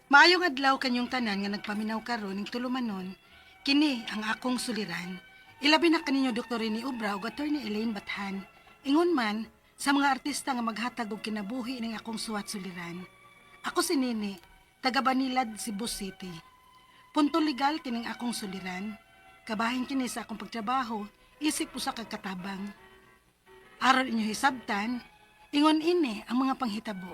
Maayong adlaw kanyong tanan nga nagpaminaw karon ning tulumanon. Kini ang akong suliran. Ilabi na kaninyo Dr. ni Ubra ug Attorney Elaine Bathan. Ingon man sa mga artista nga maghatag og kinabuhi ning akong suwat suliran. Ako si Nini, taga Banilad, Cebu City. Punto legal kining akong suliran. Kabahin kini sa akong pagtrabaho, isip usa ka katabang. Aron inyo hisabtan, ingon ini ang mga panghitabo.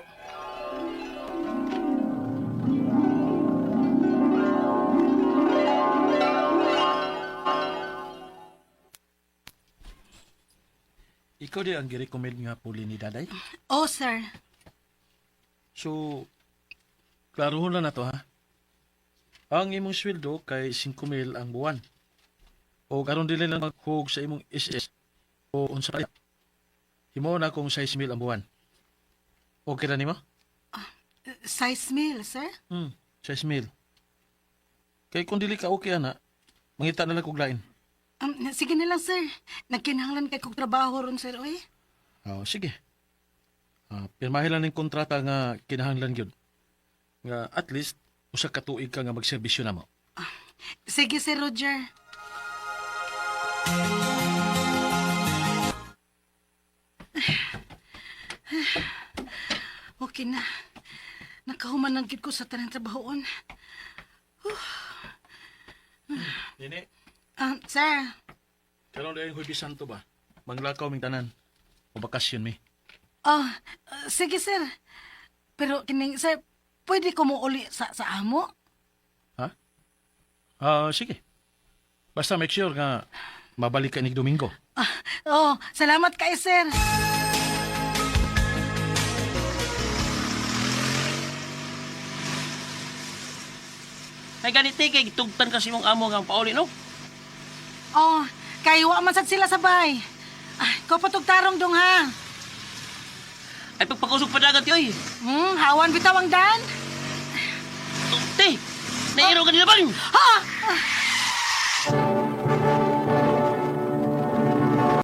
Ikaw di ang girecommend nga puli ni Daday? Oh, sir. So, klaro na to ha. Ang imong sweldo kay 5,000 ang buwan. O karon dili lang maghug sa imong SS o unsa kaya. Himo na kung 6,000 ang buwan. Okay ra nimo? Size meal, sir? 6,000. Kay kung dili ka okay ana, mangita na lang kog lain. Sige na lang, sir. Nagkinahanglan kay kong trabaho ron, sir, oy. Oh, sige. Pirmahin lang ng kontrata nga kinahanglan gyud. Nga at least usa ka tuig ka nga magserbisyo namo. Sige, sir Roger. Okay na. Nakahuman lang gid ko sa tanang trabahoon. Nini, Sir. karon dayon Huwebes Santo ba? Manglakaw ming tanan. O bakasyon mi. Oh, sige, sir. Pero kining, sir, pwede ko mo uli sa amo? Ha? Sige. Basta make sure nga mabalik ka ni Domingo. Salamat kay sir. Ay ganit kay tugtan kasi mong amo nga pauli no. Oh, kay wa man sad sila sabay. Ko patugtarong dong ha. Ay pagpakusog pa dagat yoy. Hawan bitaw ang dan. Te, nairo ka nila bang?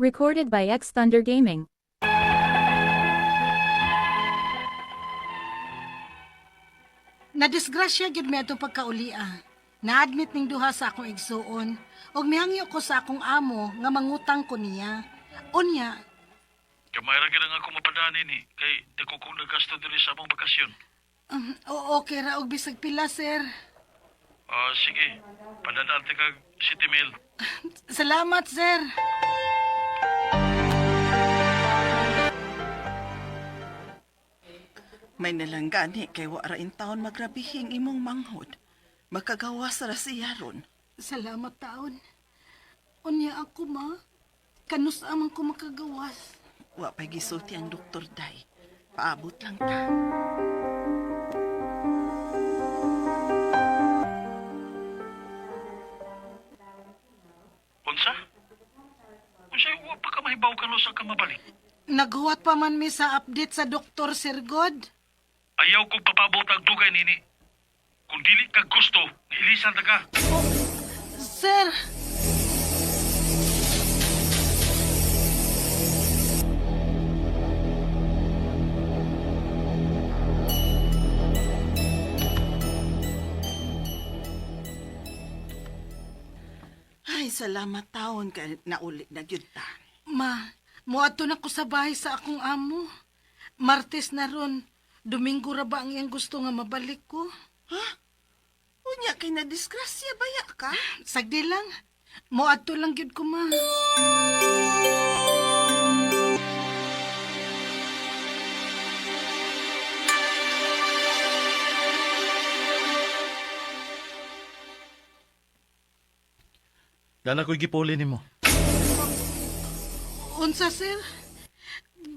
Recorded by X Thunder Gaming. Nadisgrasya gyud mi atong pagkaulia. Na-admit ning duha sa akong igsuon ug mihangyo ko sa akong amo nga mangutang ko niya. Unya, Kamay ra gyud nga ako mapadani ni kay di ko kung nagasto diri sa among bakasyon. okay ra og bisag pila, sir. Sige. Padadaan ka City Mail. Salamat, sir. May nalanggani kay warain taon magrabihing imong manghod. Makagawas ra siya ron. Salamat taon. Unya ako, ma. Kanus amang ko makagawas. Wa pa'y gisulti ang Dr. Day. Paabot lang ta. Unsa? Unsay wa pa ka mahibaw ka sa ka mabalik? Naghuwat pa man mi sa update sa Dr. Sirgod. Ayaw kong papabot ang dugay nini. Kung dili ka gusto, ilisan ta ka. Sir, Ay, salamat taon kay nauli na gyud ta. muadto na ko sa bahay sa akong amo. Martes na ron. Domingo ra ba ang iyang gusto nga mabalik ko? Ha? Unya kay na disgrasya baya ka? Sagdi lang. Muadto lang gyud ko, ma. Dala ko'y gipuli nimo. Unsa, sir?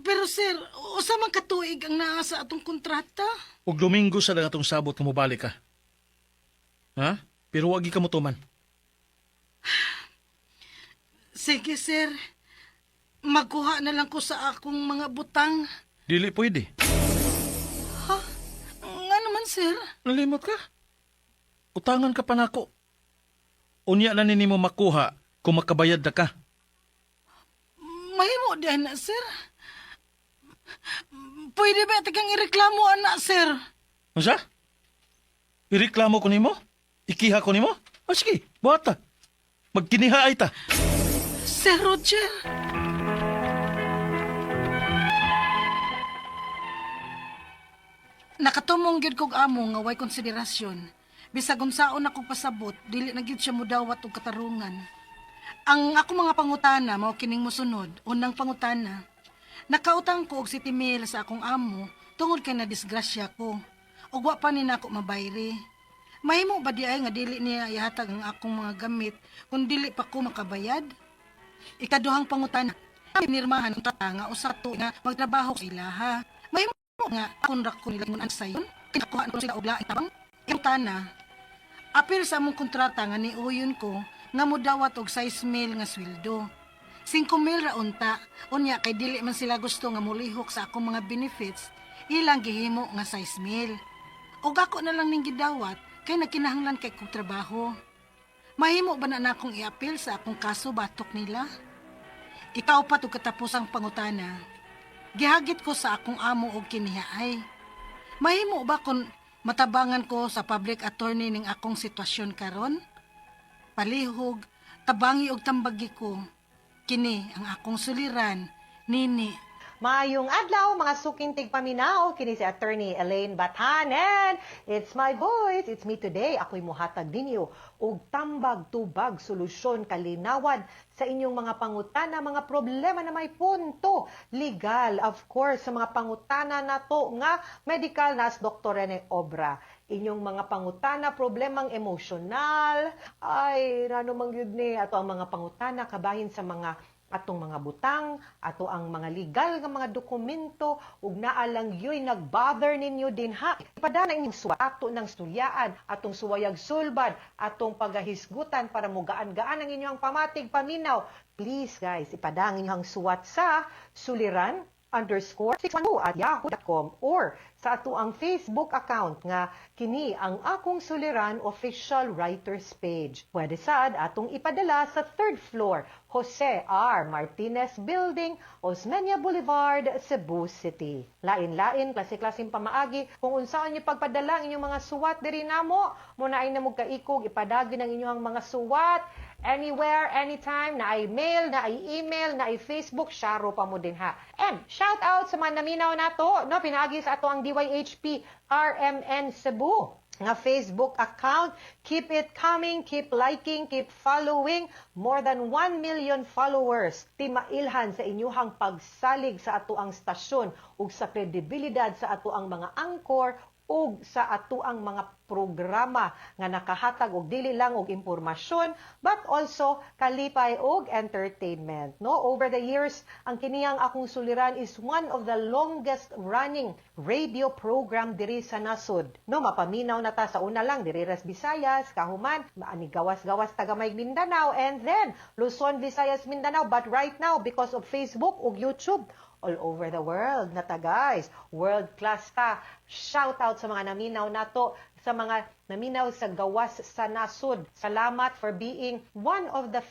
Pero, sir, usa man katuig ang naa sa atong kontrata. Ug Domingo sa lang atong sabot nga mobalik ka. Ha? Pero wagi ka mo tuman. Sige, sir. Magkuha na lang ko sa akong mga butang. Dili pwede. Nga naman, sir. Nalimot ka. Utangan ka pa nako. Unya na nini mo makuha kung makabayad na ka. Mahimo din na, sir. Pwede ba tagang ireklamo, anak, sir? Unsa? Ireklamo ko nimo? Ikiha ko nimo? O sige, buhata. Magkiniha ay ta. Sir Roger! Nakatumong gyud kog amo nga way konsiderasyon. Bisag unsaon akong pasabot, dili na gyud siya mudawat og katarungan. Ang ako mga pangutana mao kining mosunod. Unang pangutana, nakautang ko og 7,000 sa akong amo tungod kay na disgrasya ko. Ug wa pa ni nako mabayri. Mahimo ba di ay nga dili niya ihatag ang akong mga gamit kung dili pa ko makabayad? Ikaduhang pangutana, pinirmahan ng tata nga usa to nga magtrabaho sa ilaha. Mahimo nga akong rak ko nila ngun sayon, kinakuha ko sila og lain tabang. Yung tana, apil sa among kontrata nga niuyon ko nga mudawat og 6,000 nga sweldo. 5,000 ra unta, unya kay dili man sila gusto nga mulihok sa akong mga benefits, ilang gihimo nga 6,000. Ug ako na lang ning gidawat kay nagkinahanglan kay kong trabaho. Mahimo ba na akong iapil sa akong kaso batok nila? Ikaw pa to katapusang pangutana. Gihagit ko sa akong amo og kinihaay. Mahimo ba kung matabangan ko sa public attorney ning akong sitwasyon karon? Palihog, tabangi og tambagi ko. Kini ang akong suliran, Nini. Maayong adlaw, mga suking tigpaminaw, kini si Attorney Elaine Batanen. It's my voice, it's me today. Ako'y muhatag ninyo og tambag-tubag solusyon kalinawan sa inyong mga pangutana, mga problema na may punto. Legal, of course, sa mga pangutana na to nga medical nas Dr. Rene Obra. Inyong mga pangutana, problemang emosyonal, ay, rano mang yun ni, ato ang mga pangutana, kabahin sa mga atong mga butang, ato ang mga legal nga mga dokumento, ug naa lang yo'y nagbother ninyo din ha. Ipadana inyong suwat ato ng stulyaan, atong suwayag sulbad, atong pagahisgutan para mugaan-gaan ang inyong pamatig paminaw. Please guys, ipadang inyong suwat sa suliran_612@yahoo.com or sa ato ang Facebook account nga kini ang Akong Suliran Official Writers Page. Pwede sad atong ipadala sa 3rd floor, Jose R. Martinez Building, Osmeña Boulevard, Cebu City. Lain-lain, klase-klaseng pamaagi, kung unsaon niyo pagpadala ang inyong mga suwat diri namo, muna ay namog kaikog, ipadagi ng inyong mga suwat, anywhere, anytime, na ay mail, na ay email, na ay Facebook, sharo pa mo din ha. And shout out sa mga naminaw nato, no, pinagi sa ato ang DYHP RMN Cebu nga Facebook account. Keep it coming, keep liking, keep following. More than 1 million followers. Timailhan sa inyuhang pagsalig sa ato ang stasyon ug sa kredibilidad sa ato ang mga angkor ug sa ato ang mga programa nga nakahatag og dili lang og impormasyon but also kalipay og entertainment, no? Over the years, ang kiniyang Akong Suliran is one of the longest running radio program diri sa nasod, no? Mapaminaw na ta sa una lang diri ras Visayas, Kahuman, maani gawas-gawas taga may Mindanao, and then Luzon, Visayas, Mindanao, but right now because of Facebook ug YouTube, all over the world na ta guys. World class ta. Shout out sa mga naminaw nato, sa mga naminaw sa gawas sa nasod. Salamat for being one of the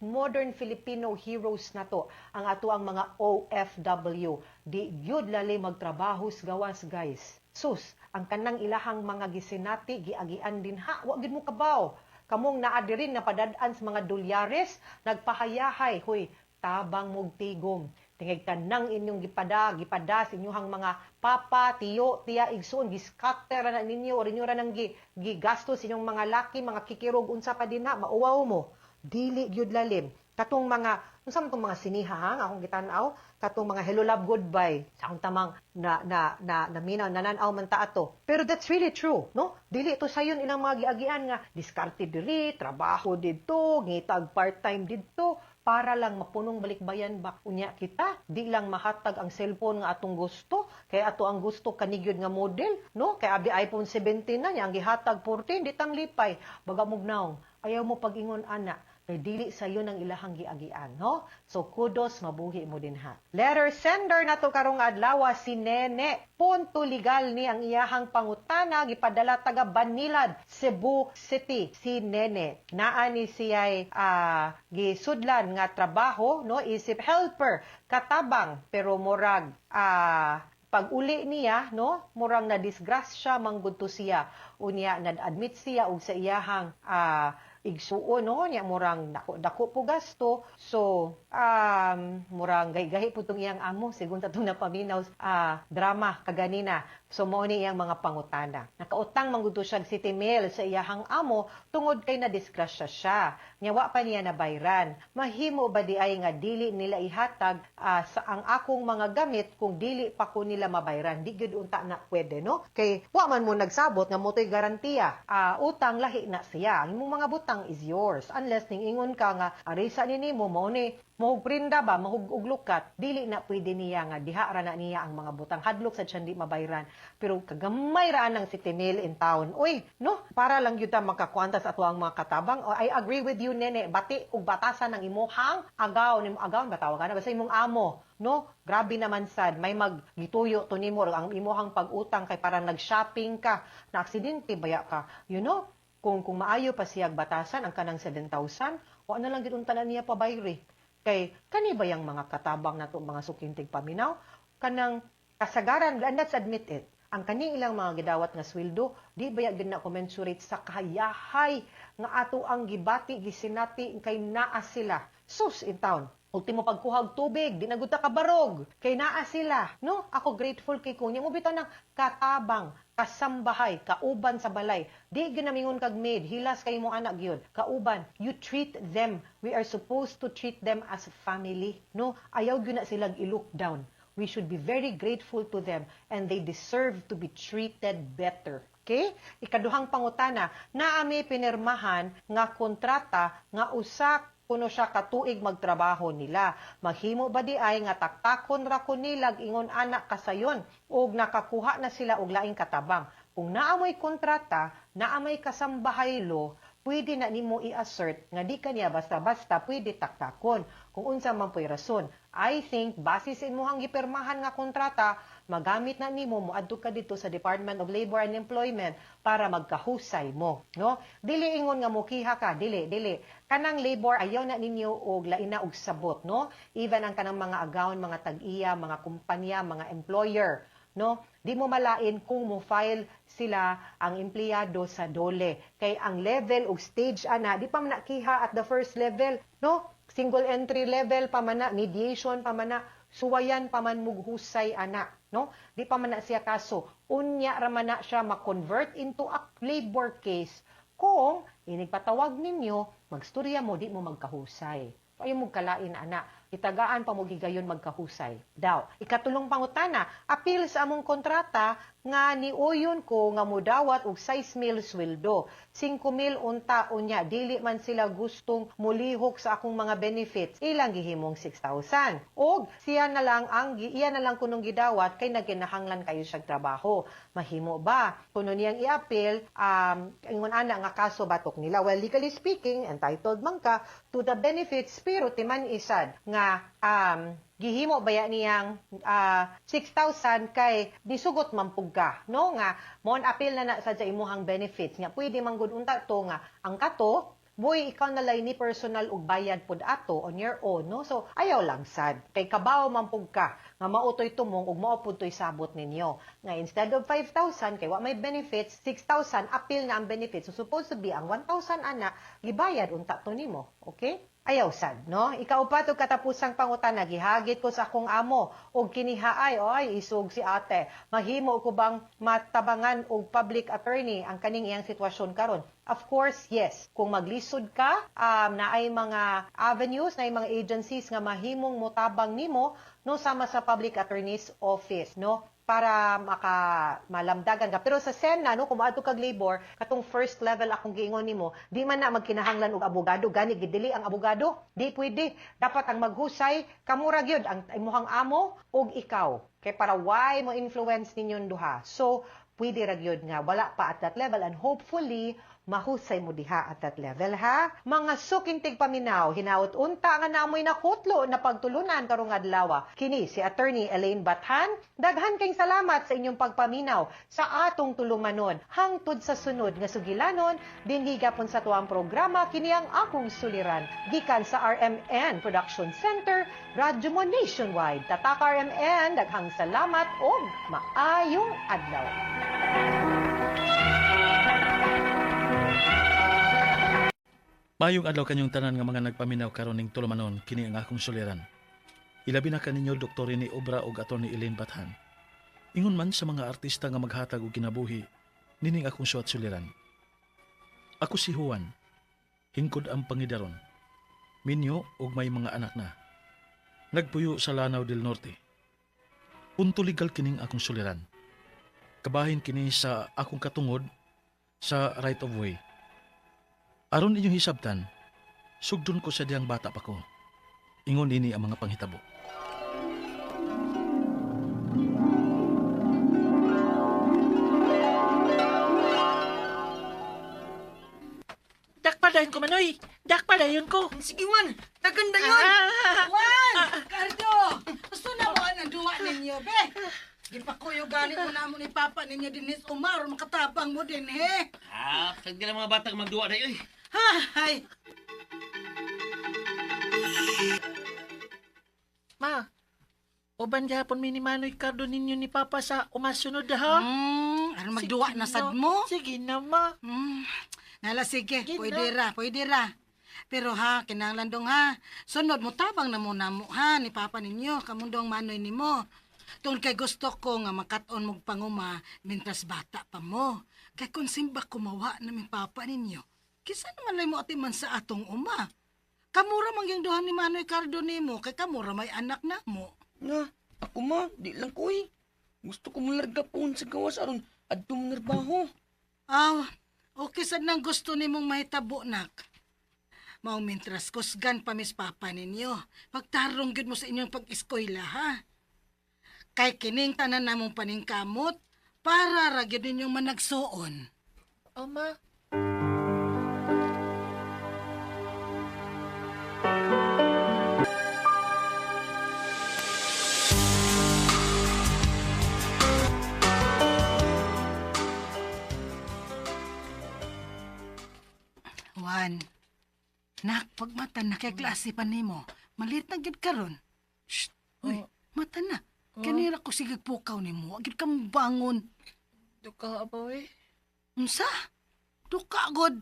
modern Filipino heroes nato. Ang ato ang mga OFW. Di gyud lali magtrabaho sa gawas guys. Sus, ang kanang ilahang mga gisinati, giagian din ha. Wa gid mo kabaw. Kamong naa diri na padadaan sa mga dolyares, nagpahayahay, huy, tabang mog tigom. Tingay kanang inyong gipada sa inyong mga papa, tiyo, tiya, igsoon, giskatter na ninyo, o rinyo ra nang gigastos inyong mga laki, mga kikirog, unsa pa din ha, mauwaw mo. Dili gyud lalim. Katong mga, unsa man tong mga siniha, akong gitanaw, katong mga hello, love, goodbye, sa akong tamang naminaw, nananaw man ta ato. Pero that's really true, no? Dili ito sayon ilang mga giagian nga, diskarte diri, trabaho dito, ngitag part-time dito, para lang mapunong balikbayan ba unya kita, di lang mahatag ang cellphone nga atong gusto, kay ato ang gusto kanigyod nga model, no? Kay abi iPhone 17 na niya, ang gihatag 14, di tang lipay, baga mugnaw, ayaw mo pag-ingon ana, kay dili sa iyo ng ilahang giagian, no? So kudos, mabuhi mo din ha. Letter sender na to karong adlaw si Nene. Punto legal ni ang iyahang pangutana, gipadala taga Banilad, Cebu City, si Nene. Naa ni siya'y gisudlan nga trabaho, no? Isip helper, katabang, pero murag pag uli niya, no, murang na disgrasya manggudto siya. Unya nad-admit siya og sa iyahang igsuon, no, nya murang dako po gasto. So murang gahi po tong iyang amo sigon tatong napaminaw drama kaganina. So mao ni iyang mga pangutana. Nakautang manggudto siya og City Mail sa iyahang amo tungod kay na disgrasya siya. Nya wa pa niya nabayran. Mahimo ba di ay nga dili nila ihatag sa ang akong mga gamit kung dili pa ko nila mabayran? Di gyud unta na pwede, no? Kay wa man mo nagsabot nga motoy garantiya. Utang lahi na siya. Ang imong mga butang is yours unless ning ingon ka nga arisa ni nimo mao ni mahug prinda ba mahug og lukat, dili na pwede niya nga diha ra na niya ang mga butang hadlok sa siya di mabayran. Pero kagamay ra ang City Mail in town. Uy, no? Para lang gyud ta makakuantas ato ang mga katabang. I agree with you, nene. Bati ug batasan ng imuhang agaw nimo agaw batawa ka na basta imong amo, no? Grabe naman sad may maggituyo to nimo ang imuhang pag-utang kay parang nag-shopping ka, na aksidente baya ka. You know, kung maayo pa siyag batasan ang kanang 7,000, wa na lang gid unta na niya pabayri. Kay kani ba yang mga katabang nato mga sukintig paminaw kanang kasagaran, and let's admit it, ang kani ilang mga gidawat nga sweldo di baya gid na commensurate sa kahayahay nga ato ang gibati gisinati kay naa sila sus in town. Ultimo pagkuhag tubig, di na gud ta kabarog kay naa sila, no? Ako grateful kay kunya mo bitaw ng katabang, kasambahay, kauban sa balay. Di ginamingon kag maid, hilas kay mo anak gyud. Kauban, you treat them. We are supposed to treat them as family, no? Ayaw gyud na sila i-look down. We should be very grateful to them and they deserve to be treated better. Okay? Ikaduhang pangutana, naami pinirmahan nga kontrata nga usa kuno siya katuig magtrabaho nila. Maghimo ba di ay nga taktakon ra ko nila ingon anak kasayon og nakakuha na sila og laing katabang. Kung naamoy kontrata, naamoy kasambahay lo, pwede na nimo i-assert nga di kaniya basta-basta pwede taktakon. Kung unsa man po'y rason, I think base sa imuhang gipirmahan nga kontrata, magamit na nimo moadto ka dito sa Department of Labor and Employment para magkahusay mo, no? Dili ingon nga mukiha ka, dili. Kanang labor ayaw na ninyo og lain na og sabot, no? Even ang kanang mga agawon, mga tag-iya, mga kumpanya, mga employer, no? Di mo malain kung mo file sila ang empleyado sa DOLE. Kay ang level og stage ana, di pa man nakiha at the first level, no? Single entry level pa man na, mediation pa man na, suwayan pa man mughusay ana, no? Di pa man na siya kaso. Unya ra man na siya ma-convert into a labor case kung inigpatawag ninyo, magstorya mo, di mo magkahusay. Ayaw mo kalain, ana. Itagaan pa mo gigayon magkahusay. Daw, ikatulong pangutana, apil sa among kontrata nga niuyon ko nga mudawat og 6,000 sweldo. 5,000 unta unya, dili man sila gustong mulihok sa akong mga benefits. Ilang gihimong 6,000. Og iya na lang kunong gidawat kay naginahanglan kayo sa trabaho. Mahimo ba? Kuno niyang i-appeal, ingon ana nga kaso batok nila. Well, legally speaking, entitled man ka to the benefits, pero timan isad nga gihimo baya niyang 6,000 kay disugot mampug ka, no? Nga mo appeal na sa imuhang benefits nga pwede man gud unta to nga ang kato boy ikaw na lay ni personal og bayad pod ato on your own, no? So ayaw lang sad kay kabaw mampug ka nga mautoy tumong ug mao pud toy sabot ninyo nga instead of 5,000 kay wa may benefits 6,000 appeal na ang benefits, so supposed to be ang 1,000 ana gibayad unta to nimo, okay? Ayaw sad, no? Ikaw pa to katapusang pangutana, gihagit ko sa akong amo og kinihaay, oy isog si ate. Mahimo ko bang matabangan og public attorney ang kaning iyang sitwasyon karon? Of course, yes. Kung maglisod ka, naay mga avenues, naay mga agencies nga mahimong motabang nimo no sama sa public attorney's office, no? Para malamdagan ka. Pero sa Sena, no, kung maadto kag labor, katong first level akong giingon nimo, di man na magkinahanglan og abogado, gani gidili ang abogado, di pwede. Dapat ang maghusay, kamura gyud ang imuhang amo og ikaw. Kay para why mo influence ninyong duha. So, pwede ra gyud nga wala pa at that level and hopefully mahusay mo diha at that level, ha? Mga sukintig paminaw, hinaot unta nga namoy nakutlo na pagtulunan karong adlaw. Kini si Attorney Elaine Bathan. Daghan kayong salamat sa inyong pagpaminaw sa atong tulumanon. Hangtod sa sunod nga sugilanon, dinhi gapon sa tuwang programa kini ang akong suliran. Gikan sa RMN Production Center, Radyo Mo Nationwide. Tatak RMN, daghang salamat o maayong adlaw. Mayong adlaw kanyong tanan nga mga nagpaminaw karon ning tulumanon kini ang akong suliran. Ilabi na kaninyo Dr. ni Obra ug Atty. Elaine Bathan. Ingon man sa mga artista nga maghatag og kinabuhi nining akong suwat suliran. Ako si Juan, hingkod ang pangidaron. Minyo ug may mga anak na. Nagpuyo sa Lanao del Norte. Punto legal kining akong suliran. Kabahin kini sa akong katungod sa right of way. Aron inyong hisabtan, sugdon ko sa diyang bata pa ko. Ingon ini ang mga panghitabo. Dakpadayon ko, Manoy! Dakpadayon ko! Sige, Juan. Naganda yun. Juan! Cardo! Gusto na mo ang duwa ninyo, be? Gipakuyo galing mo na mo ni Papa ninyo din is Umar, makatabang mo din, he? Sagdi lang mga batang magduwa na yun. Hay! Ma, uban gihapon mi ni Manoy Cardo ninyo ni Papa sa umasunod ha? Ano magduwa na sad mo? Sige na, ma. Nala, sige, Sige pwede ra. Pero ha, kinahanglan dong ha, sunod mo tabang na mo ha, ni Papa ninyo, kamundong Manoy ni mo. Tungkol kay gusto ko nga makaton mong panguma mintas bata pa mo. Kay kung simba kumawa na mi Papa ninyo, kisa naman lay mo atiman sa atong uma. Kamura mang yung duhan ni Manoy Cardo ni mo, kay kamura may anak na mo. Na, ako ma, di lang ko eh. Gusto ko malarga po sa gawas aron adto mo narbaho. Okay sad nang gusto ni mong mahitabo, nak. Mao mintras kusgan pa mis Papa ninyo. Pagtarong gid mo sa inyong pag-eskwela, ha? Kay kining tanan namong paningkamot, para ra gyud ninyong managsuon. Ma. Juan, nak, pagmata na kay klase pa nimo, malit na gid karon. Shh, uy, mata na. Kanira ko sige pukaw nimo, agid kang bangon. Duka ba eh? Unsa? Duka god.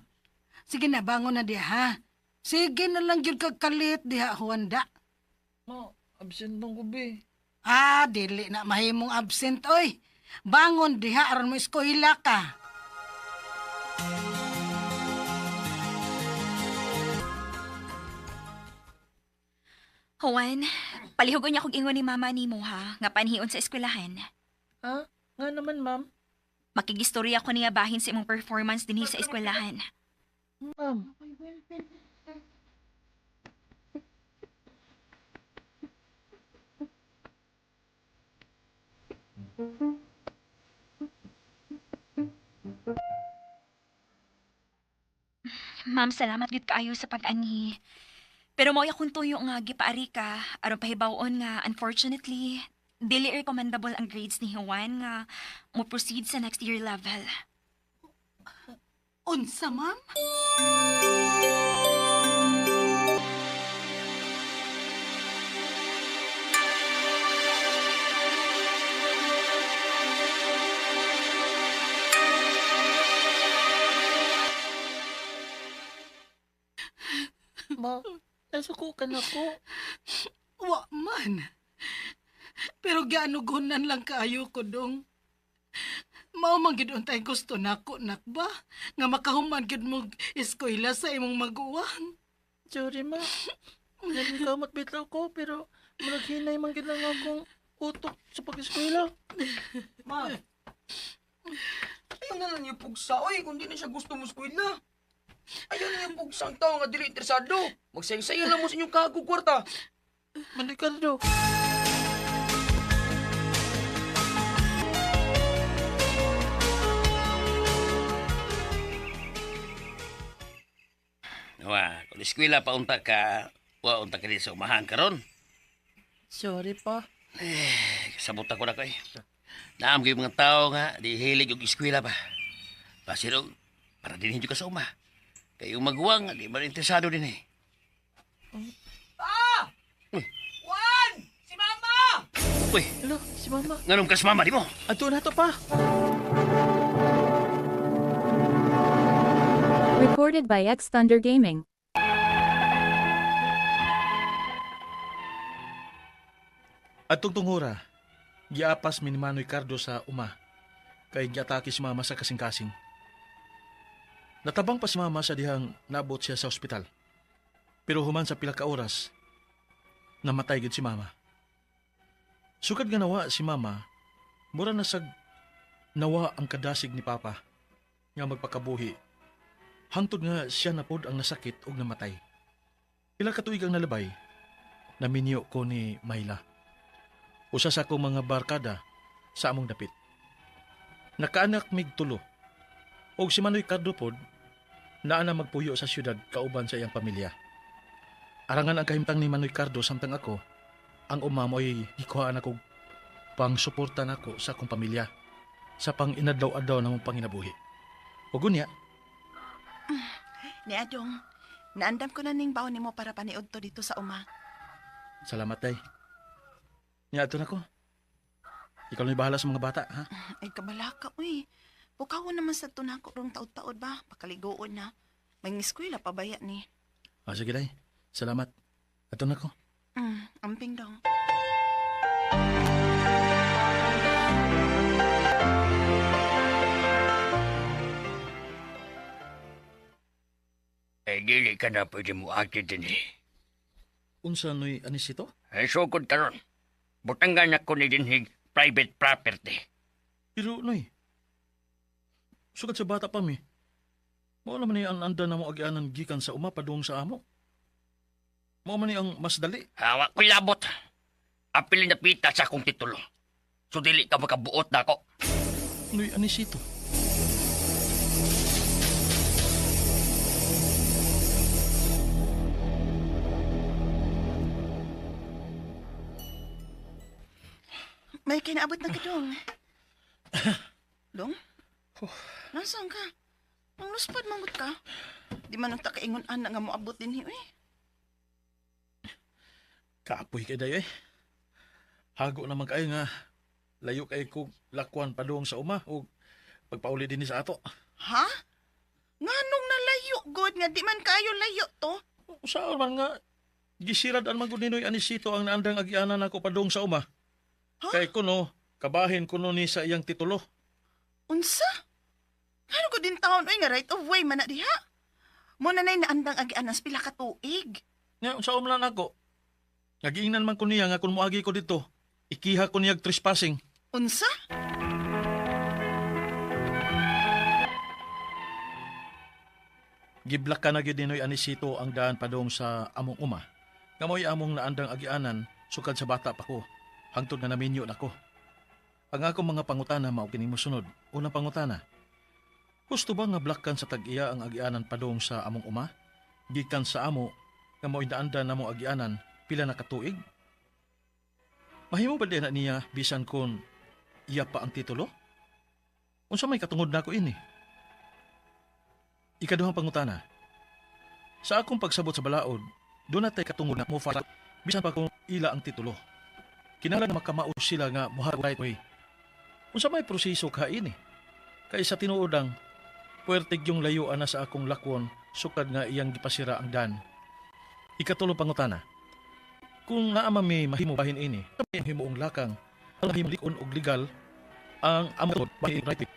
Sige na, bangon na diha, ha? Sige na lang gyud kag kalit diha, Juanda. Ma, absent bang gabi? Dili na mahimong absent, oy. Bangon diha aron mo eskwela ka. Juan, palihugon niya kong ingon ni mama ni mo ha, nga panhion sa eskwelahan. Ha? Nga naman, ma'am. Makigistorya ko niya bahin sa imong performance dinhi sa eskwelahan. Ma'am. Ma'am, salamat gid kaayo sa pag-ani. Pero mo akong tuyo nga gipaari ka, aron pahibawon nga unfortunately, dili recommendable ang grades ni Juan nga mo proceed sa next year level. Unsa, ma'am? Ma, nasukukan ako. Wa man. Pero gianugunan lang kaayo ko dong. Mao man gid untay gusto nako, nak ba? Nga makahuman gid mo eskwela sa imong maguwang. Sorry, ma. Nalikamot bitaw ko, pero malaghinay man gid lang akong utok sa pag-eskwela. Ma, ayaw na lang yung pugsa. Oy, kung di na siya gusto mo eskwela. Ayaw na yung pugsa ang tao nga dili interesado. Magsayang-sayang lang mo sa inyong kagugwarta. Manikardo. eskwela pa unta ka, wa unta ka din sa umahan karon. Sorry pa. Sabot ako na kay. Naam gyud mga tao nga di hilig og eskwela pa. Pasiro para din ka sa uma. Kayo magwang di ba interesado din eh. Pa! Juan! Si Mama! Uy, Hello, si Mama. nganong kas mama di mo? Ato na to pa. Recorded by X Thunder Gaming. At tungtungura, giapas mi ni Manoy Cardo sa uma, kay giatake si mama sa kasing-kasing. Natabang pa si mama sa dihang nabot siya sa ospital. Pero human sa pila ka oras, namatay gid si mama. Sukad nga nawa si mama, mura na sag nawa ang kadasig ni papa nga magpakabuhi. Hangtod nga siya na pod ang nasakit ug namatay. Pila ka tuig ang nalabay, naminyo ko ni Mayla. Usa sa akong mga barkada sa among dapit. Nakaanak mig tulo. Og si Manoy Cardo pod naa na magpuyo sa syudad kauban sa iyang pamilya. Arangan ang kahimtang ni Manoy Cardo samtang ako ang umamoy ikuhaan ako pang suporta nako sa akong pamilya sa pang inadlaw-adlaw namong panginabuhi. Ug unya, Ni Adong, naandam ko na ning baon nimo para paniod to dito sa uma. salamat day. Nya ato nako. Ikaw na bahala sa mga bata, ha? Ay, kabalaka, uy. Pukawon naman sa tunako rong taod-taod ba? Pakaligoon na. May eskwela pa baya ni. Sige day. Salamat. Ato nako. Amping dong. Dili ka na pwede mo ati din eh. Unsa noy anis ito? Sukod karon. Butangan ako ni dinhig private property. Pero noy. Sugad sa bata pa mi. Mao naman ni ang anda na mo agianan gikan sa uma padung sa amo. Mao man ni ang mas dali. Hawa ko labot. Apil na pita sa akong titulo. So dili ka makabuot na ako. Noy anis ito. May kinaabot na ka, Dong. Dong? Nasaan ka? Ang luspad mangot ka. Di man ang takaingon-an na nga mo abot din hiyo eh. Kaapoy kay dayo eh. Hago naman kayo nga. Layo kay ko lakwan padung sa uma o pagpauli din ni sa ato. Ha? Nganong nalayo, God, nga di man kayo layo to? Saan man nga gisirad ang magudinoy anisito ang naandang agianan ako padung sa uma. Ha? Kay kuno, kabahin kuno ni sa iyang titulo. Unsa? Ano ko din taon, oy, nga right of way man na diha? Muna na'y naandang agianan sa pila ka tuig. Nga, sa umlan ako. Nagiingnan man ko niya nga kung muagi ko dito. Ikiha ko niya trespassing. Unsa? Giblak ka na gidinoy anisito ang daan padung sa among uma. Ngamoy among naandang agianan, sukad sa bata pa ko. Hangtod nga naminyo na ko. Ang akong mga pangutana mao kining mosunod. Unang pangutana. Gusto ba nga blakkan sa tag-iya ang agianan padung sa among uma? Gikan sa amo nga mao indaanda na mo agianan pila na katuig? Mahimo ba din na niya bisan kon iya pa ang titulo? Unsa may katungod nako ini? Ikaduhang pangutana. Sa akong pagsabot sa balaod, doon natay katungod na mo para bisan pa kung ila ang titulo. Kinahanglan na makamao sila nga muhatag right way. Unsa may proseso ka ini? Kay sa tinuodang puwerteg yung layuan na sa akong lakwon sukad nga iyang gipasira ang dan. Ikatulong pangutana. Kung naama may mahimo bahin ini, may himuong lakang ang himulikon og legal ang among bahin right way.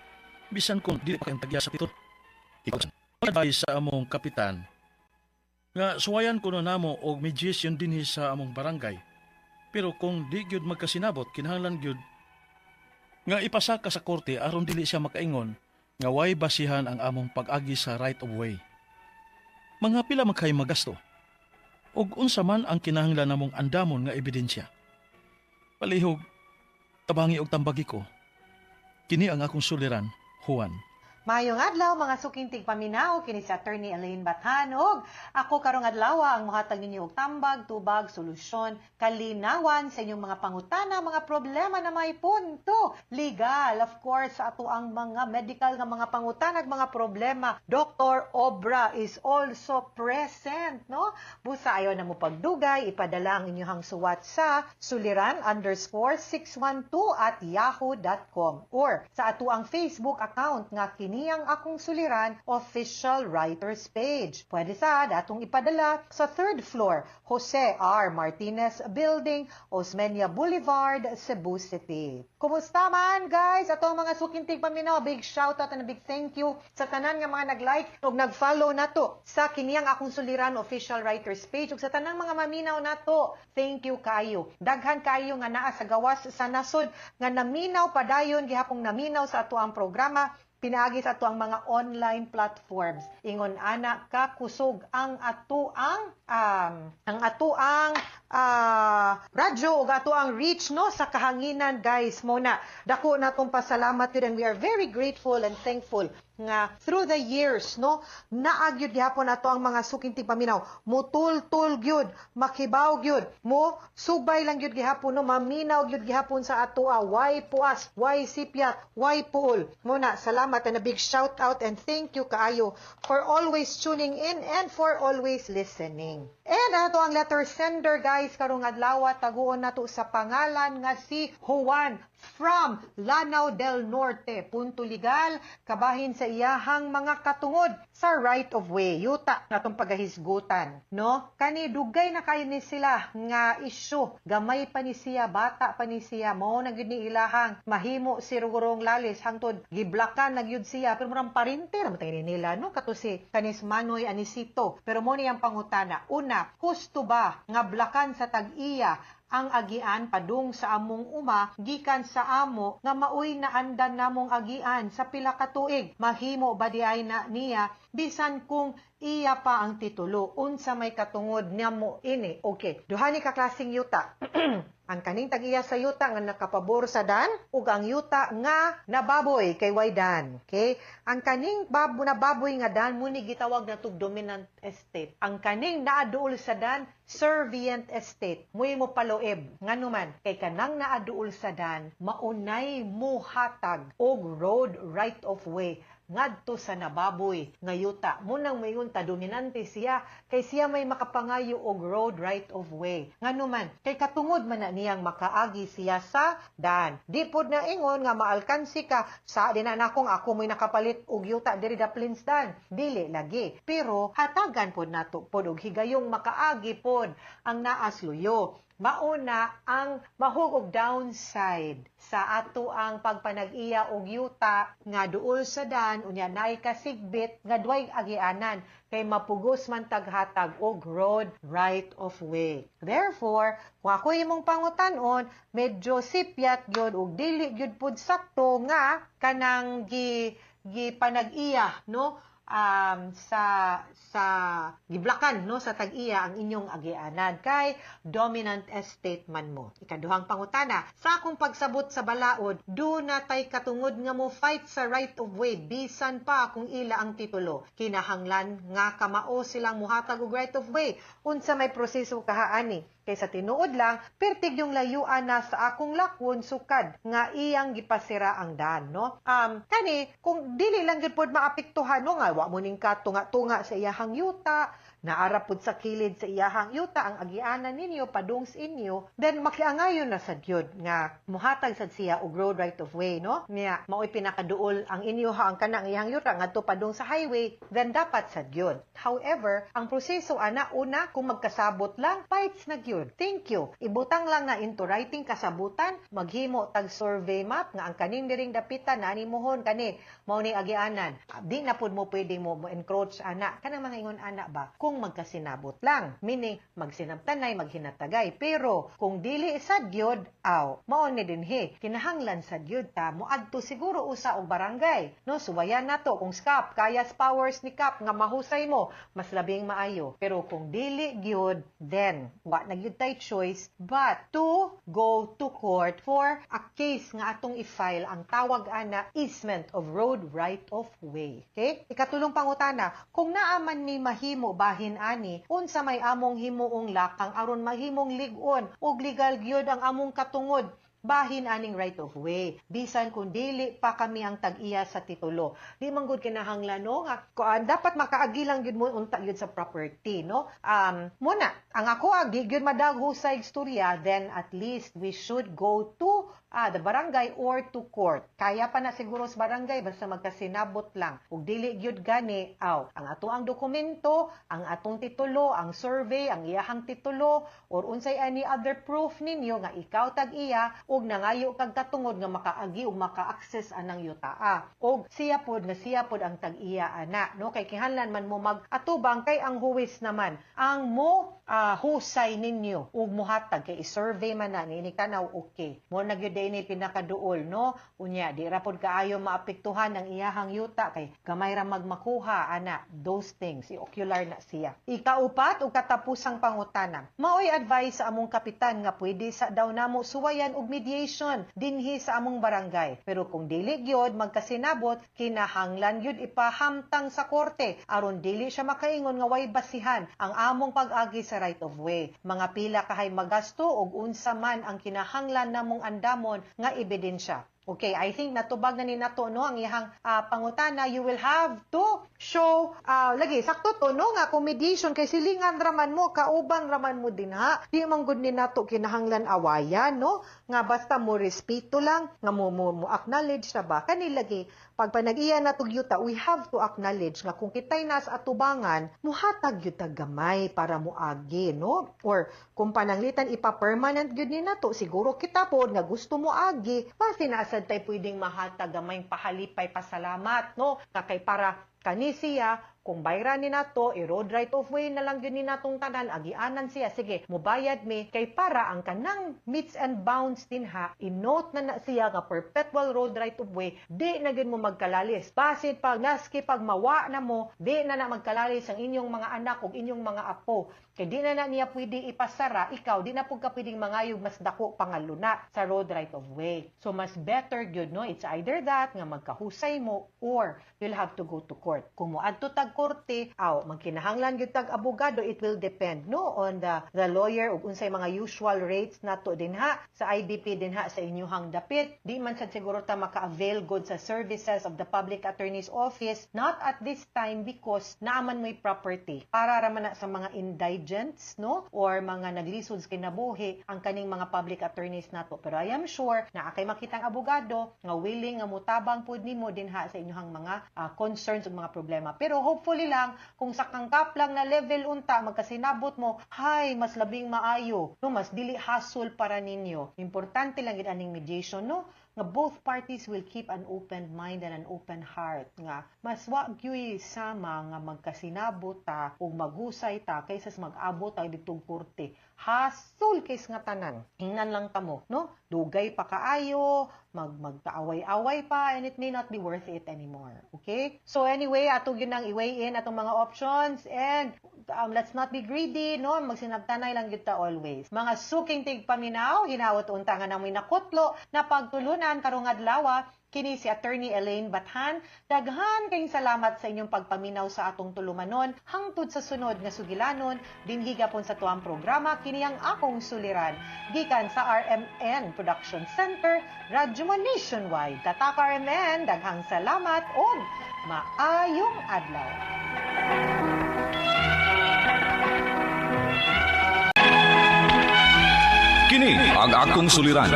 Bisan kung dili pa kang tagya sa titulo. Advice sa among kapitan nga suwayan ko na namo og mediation dinhi sa among barangay. Pero kung di gyud magkasinabot, kinahanglan gyud nga ipasaka sa korte aron dili siya makaingon nga way basihan ang among pag-agi sa right of way. Mga pila magkay magasto. Og unsa man ang kinahanglan namong andamon nga ebidensya. Palihog tabangi og tambagi ko. Kini ang akong suliran, Juan. Mayong adlaw mga sukintig paminaw kini si Attorney Elaine Bathan ug ako karong adlaw ang mohatag ninyo og tambag, tubag, solusyon, kalinawan sa inyong mga pangutana, mga problema na may punto legal, of course, sa ato ang mga medical nga mga pangutana ug mga problema. Dr. Obra is also present, no? Busa ayo na mo pagdugay, ipadala ang inyong suwat sa suliran_612@yahoo.com or sa ato ang Facebook account nga Kiniyang Akong Suliran official writers page. Pwede sad atong ipadala sa 3rd floor, Jose R. Martinez Building, Osmeña Boulevard, Cebu City. Kumusta man guys? Ato ang mga sukintig paminaw, big shoutout and a big thank you sa tanan nga mga nag-like ug nag-follow nato sa Kiniyang Akong Suliran official writers page ug sa tanang mga maminaw nato. Thank you kayo. Daghan kayo nga naa sa gawas sa nasod nga naminaw padayon gihapong naminaw sa ato ang programa pinaagi sa ato ang mga online platforms. Ingon ana ka kusog ang ato ang radyo ug ato ang reach no sa kahanginan guys mo na dako natong pasalamat yun and we are very grateful and thankful nga through the years no naagyud gihapon ato ang mga sukintig paminaw mutul-tul gyud makibaw gyud mo subay lang gyud gihapon no maminaw gyud gihapon sa ato why puas why sipyat why puol mo na salamat and a big shout out and thank you kaayo for always tuning in and for always listening. And ato ang letter sender guys karong adlaw taguon nato sa pangalan nga si Juan from Lanao del Norte. Punto legal, kabahin sa iyahang mga katungod sa right of way. Yuta natong pagahisgutan. No? Kani dugay na kayo ni sila nga isyu. Gamay pa ni siya, bata pa ni siya. Mao na gyud ni ilahang mahimo si Rugurong Lalis hangtod giblakan na gyud siya. Pero murang parinter matay nila no kato si kanis Manoy Anisito. Pero mo ni ang pangutana. Una, husto ba nga blakan sa tag-iya ang agian padung sa among uma gikan sa amo nga maoy naandan namong agian sa pila ka tuig mahimo ba diay na niya bisan kung iya pa ang titulo unsa may katungod namo ini. Okay, duha ni ka klaseng yuta. Ang kaning tag-iya sa yuta nga nakapabor sa dan ug ang yuta nga nababoy kay way dan. Okay? Ang kaning nababoy nga dan muni gitawag na tug dominant estate. Ang kaning naaduol sa dan servient estate. Muy mo paloeb nganuman kay kanang naaduol sa dan maunay muhatag og road right of way ngadto sa nababoy nga yuta. Munang mayon ta dominante siya kay siya may makapangayo og road right of way. Nganuman kay katungod man na niyang makaagi siya sa dan. Di pod na ingon nga maalkansi ka sa di na nakong ako mo'y nakapalit og yuta diri da Plinsdan. Dili lagi. Pero hatagan pod nato pod og higayong makaagi pod ang naas luyo. Mauna ang mahugog downside sa ato ang pagpanag-iya og yuta nga duol sa dan unya naay kasigbit nga duay agianan kay mapugos man taghatag og road right of way. Therefore, kung ako imong pangutan-on, medyo sipyat gyud og dili gyud pud sakto nga kanang panag-iya no sa giblakan no sa tag-iya ang inyong agianan kay dominant estate man mo. Ikaduhang pangutana, sa akong pagsabot sa balaod, do natay katungod nga mo fight sa right of way bisan pa kung ila ang titulo. Kinahanglan nga kamao silang muhatag og right of way unsa may proseso kahaani. Kay sa tinuod lang, pertig yung layuan na sa akong lakwon sukad nga iyang gipasira ang dan, no? Kani, kung dili lang gyud pod maapektuhan no nga, wa mo ning katunga-tunga sa iyahang yuta, naarapod sa kilid sa iyahang yuta ang agianan ninyo padung sa inyo, then makiangayon na sad yun nga muhatag sad siya og road right of way, no? Niya, mao'y pinakaduol ang inyo ha ang kanang iyahang yuta ngadto padung sa highway, then dapat sad yun. However, ang proseso ana una kung magkasabot lang, fights na yun. Thank you. Ibutang lang na into writing kasabutan, maghimo tag survey map nga ang kaning diring dapitan na animuhon kani mao ni agianan. Di na pud mo pwede mo encroach ana kanang mga ingon ana ba. Kung kung magkasinabot lang. Meaning, magsinabtanay, maghinatagay. Pero, kung dili sad gyud, mao ni dinhi. Kinahanglan sad gyud ta, muadto siguro usa og barangay. No, suwayan nato kung SCAP, kayas powers ni CAP nga mahusay mo, mas labing maayo. Pero kung dili gyud, then, wa na gyud tay choice, but to go to court for a case nga atong i-file ang tawag ana easement of road right of way. Okay? Ikatulong pangutana, kung naaman ni mahimo bahin ani, unsa may among himuong lakang aron mahimong lig-on ug legal gyud ang among katungod bahin aning right of way. Bisan kung dili pa kami ang tag-iya sa titulo. Di man gud kinahanglan no nga dapat makaagi lang gyud mo unta gyud sa property no. Muna ang ako agi gyud madagho sa istorya, then at least we should go to the barangay or to court. Kaya pa na siguro sa barangay basta magkasinabot lang. Ug dili gyud gani ang ato ang dokumento, ang atong titulo, ang survey, ang iyahang titulo or unsay any other proof ninyo nga ikaw tag-iya ug nangayo kag katungod nga makaagi ug maka-access anang yutaa. Ug siya pod ang tag-iya ana no kay kinahanglan man mo mag-atubang kay ang huwis naman ang mo husay ninyo ug muhatag kay i-survey man na ni tanaw okay. Mo na gyud ini pinakaduol no unya di ra pod kaayo maapektuhan ang iyahang yuta kay gamay ra magmakuha ana those things ocular na siya. Ikaupat ug katapusang pangutana, maoy advice sa among kapitan nga pwede sa daw namo suwayan og mediation dinhi sa among barangay. Pero kung dili gyud magkasinabot, kinahanglan gyud ipahamtang sa korte aron dili siya makaingon nga way basihan ang among pag-agi sa right of way. Mga pila kahay magasto ug unsa man ang kinahanglan namong andamon nga ebidensya. Okay, I think natubag na ni nato no ang iyang pangutana. You will have to show lagi sakto to no nga kung mediation kay silingan raman mo, kauban raman mo din ha. Di man gud ni nato kinahanglan awayan no nga basta mo respeto lang nga mo acknowledge ta ba kani lagi pag panag-iya nato yuta, we have to acknowledge nga kung kitay nas atubangan muhatag yuta gamay para moagi no or kung pananglitan ipa-permanent gyud ni nato siguro kita pod nga gusto mo agi basi na sad tay pwedeng mahatag gamay pahalipay pasalamat no kay para kani siya kung bayran ni nato i-road right of way na lang yun ni natong tanan agianan siya sige mobayad mi kay para ang kanang meets and bounds din ha i-note na siya nga perpetual road right of way di na gyud mo magkalalis basit pag naski pag mawa na mo di na magkalalis ang inyong mga anak ug inyong mga apo kay di na niya pwede ipasara ikaw di na pud ka pwedeng mangayog mas dako pangaluna sa road right of way so mas better gyud no it's either that nga magkahusay mo or you'll have to go to court kung moadto tag korte magkinahanglan gyud tag abogado it will depend no on the lawyer ug unsay mga usual rates nato dinha sa IDP dinha sa inyong dapit di man sad siguro ta maka-avail gud sa services of the public attorney's office not at this time because naaman mo'y property para ra man na sa mga indigents no or mga naglisod sa kinabuhi ang kaning mga public attorneys nato pero I am sure na akay makitang abogado nga willing nga mutabang pud nimo dinha sa inyong mga concerns ug mga problema pero hopefully lang kung sa kangkap lang na level unta magkasinabot mo hay mas labing maayo no mas dili hassle para ninyo importante lang gid aning mediation no nga both parties will keep an open mind and an open heart nga mas wa gyud sama nga magkasinabot ta ug maghusay ta kaysa mag-abot ta ditong korte hassle case nga tanan ingnan lang kamo no dugay pa kaayo magkaaway-away pa and it may not be worth it anymore okay so anyway ato gyud nang i-weigh in atong mga options and let's not be greedy no magsinabtanay lang gyud ta always mga suking tigpaminaw hinawot unta nga namoy nakutlo na pagtulunan karong adlaw kini si Attorney Elaine Bathan. Daghan kayong salamat sa inyong pagpaminaw sa atong tulumanon hangtod sa sunod nga sugilanon dinhi gapon sa tuang programa kini ang akong suliran gikan sa RMN Production Center Radyo Mo Nationwide. Tatak RMN daghang salamat ug maayong adlaw. Kini ang akong suliran.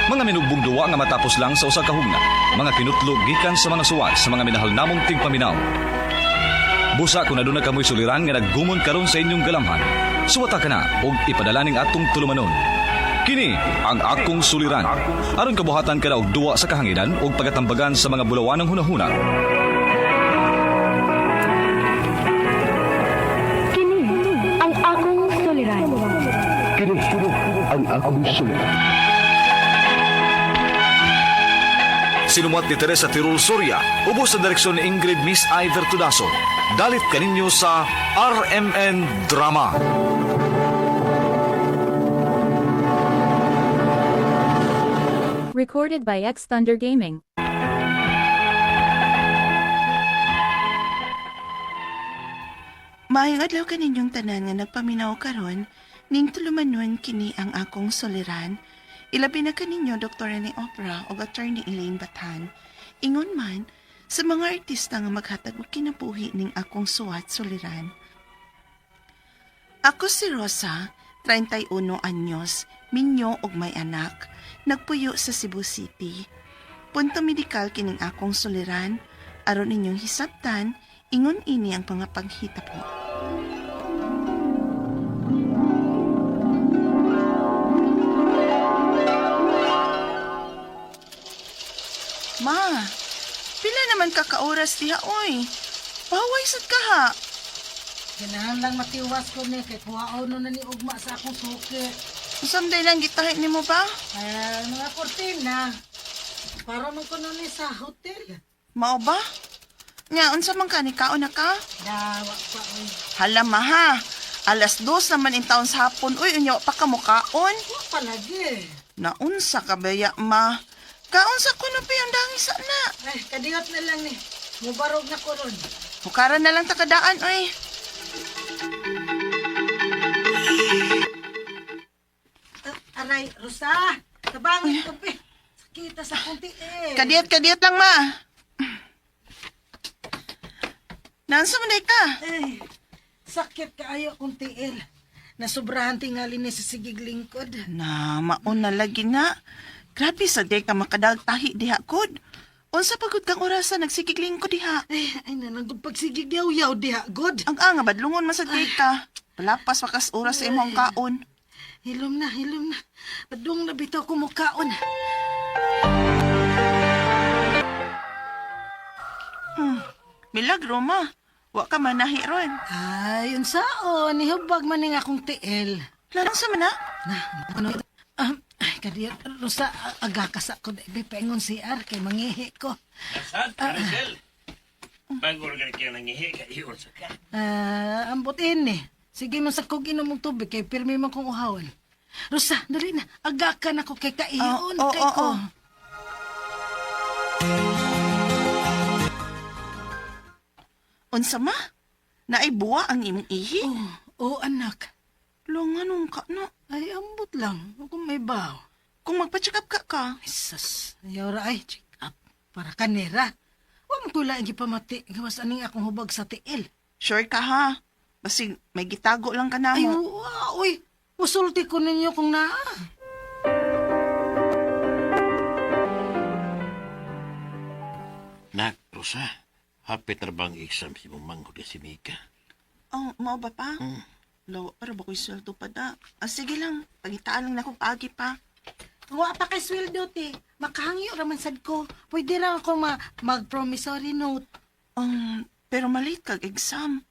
Mga minugbong duwa nga matapos lang sa usa ka hugna. Mga kinutlog gikan sa mga suwat sa mga minahal namong tigpaminaw. Busa kung aduna kamoy suliran nga naggumon karon sa inyong galamhan. Suwata ka na og ipadala ning atong tulumanon. Kini ang akong suliran. Aron kabuhatan ka na og duwa sa kahanginan og pagatambagan sa mga bulawanong hunahuna. Kini ang akong suliran. Sinumat ni Teresa Tirul Soria, ubos sa direksyon ni Ingrid Miss Iver Tudaso. Dalit kaninyo sa RMN Drama. Recorded by X Thunder Gaming. Maayong adlaw kaninyong tanan nga nagpaminaw karon ning tulumanon kini ang akong soliran. Ilabi na kaninyo Dr. Rene Opera o Attorney Elaine Batan. Ingon man sa mga artista nga maghatag og kinabuhi ning akong suwat soliran. Ako si Rosa, 31 anyos, minyo og may anak, nagpuyo sa Cebu City. Punto medikal kining akong soliran, aron inyong hisabtan, ingon ini ang mga paghita po. Ma, pila naman kakaoras diha, oy. Paway sad ka ha. Ganahan lang matiwas ko ni kay kuhaon na ni ugma sa akong suki. Usamday lang gitahin ni mo ba? Mga kortina. Para man ko nun ni sa hotel. Mao ba? Nya, unsa man ka ni kaon na ka? Dawa pa, oy. Hala ma ha. Alas 2 naman in taon sa hapon. Uy, unyo pa ka mo kaon? Wa palagi. Naunsa ka baya ma? Kaon sa kuno pa yung dangisa na. Ay, kadiyot na lang ni. Mubarog na ko ron. Hukaran na lang takadaan, oy. Aray, Rosa. Tabangin ko, pe. Sakita sa kunti eh. Kadiyot lang ma. Nansa man ka? Ay, sakit kaayo kong tiil. Nasubrahan tingali ni sa sigig lingkod. Na, maon na lagi na. Grabe sa day ka makadagtahi diha kod. Unsa pagod kang orasan nagsigigling ko diha. Ay nananggod pagsigig yaw-yaw diha, God. Ang anga badlungon man sa day ka. Palapas wakas oras sa imong kaon. Hilom na. Padung na bitaw ko mo kaon. Milagro ma. Wa ka manahi ron. Ay, unsaon, nihubag man ning akong tiil. Larang sa mana? Ano ito? Ay, kadiyot, Rosa, aga ka sa ko, dabi paingon si Ar, kay mangihi ko. Nasaan, Rachel? Bangor ka kaya nangihi ka, iyon sa ka. Ambot ini. Sige man sa kog inom og tubig, kay pirmi man kong uhawon. Rosa, dali na, aga ka na ko kay kaiyon, kay ko. Unsa ma? Naibuwa ang imong ihi? Oo, anak. Lunganong ka no? Ay, ambot lang. Kung may baw. Kung magpa-check up ka ka. Sus, ayaw ra ay, check up. Para kanera. Huwag mo kula ang gipamati. Gawas aning akong hubag sa tiil. Sure ka ha? Basig may gitago lang ka na Ay, mo. uy. Usulti ko ninyo kung naa. Nak, Rosa, hapit na bang exam si mong manghod si Mika? Oh, mao ba pa? Lawa para ba ko'y sweldo pa da? Sige lang, pagitaan lang na akong agi pa. Wa pa kay sweldo, ti. Makahangyo raman sad ko. Pwede lang ako mag-promissory note. Pero malit kag exam.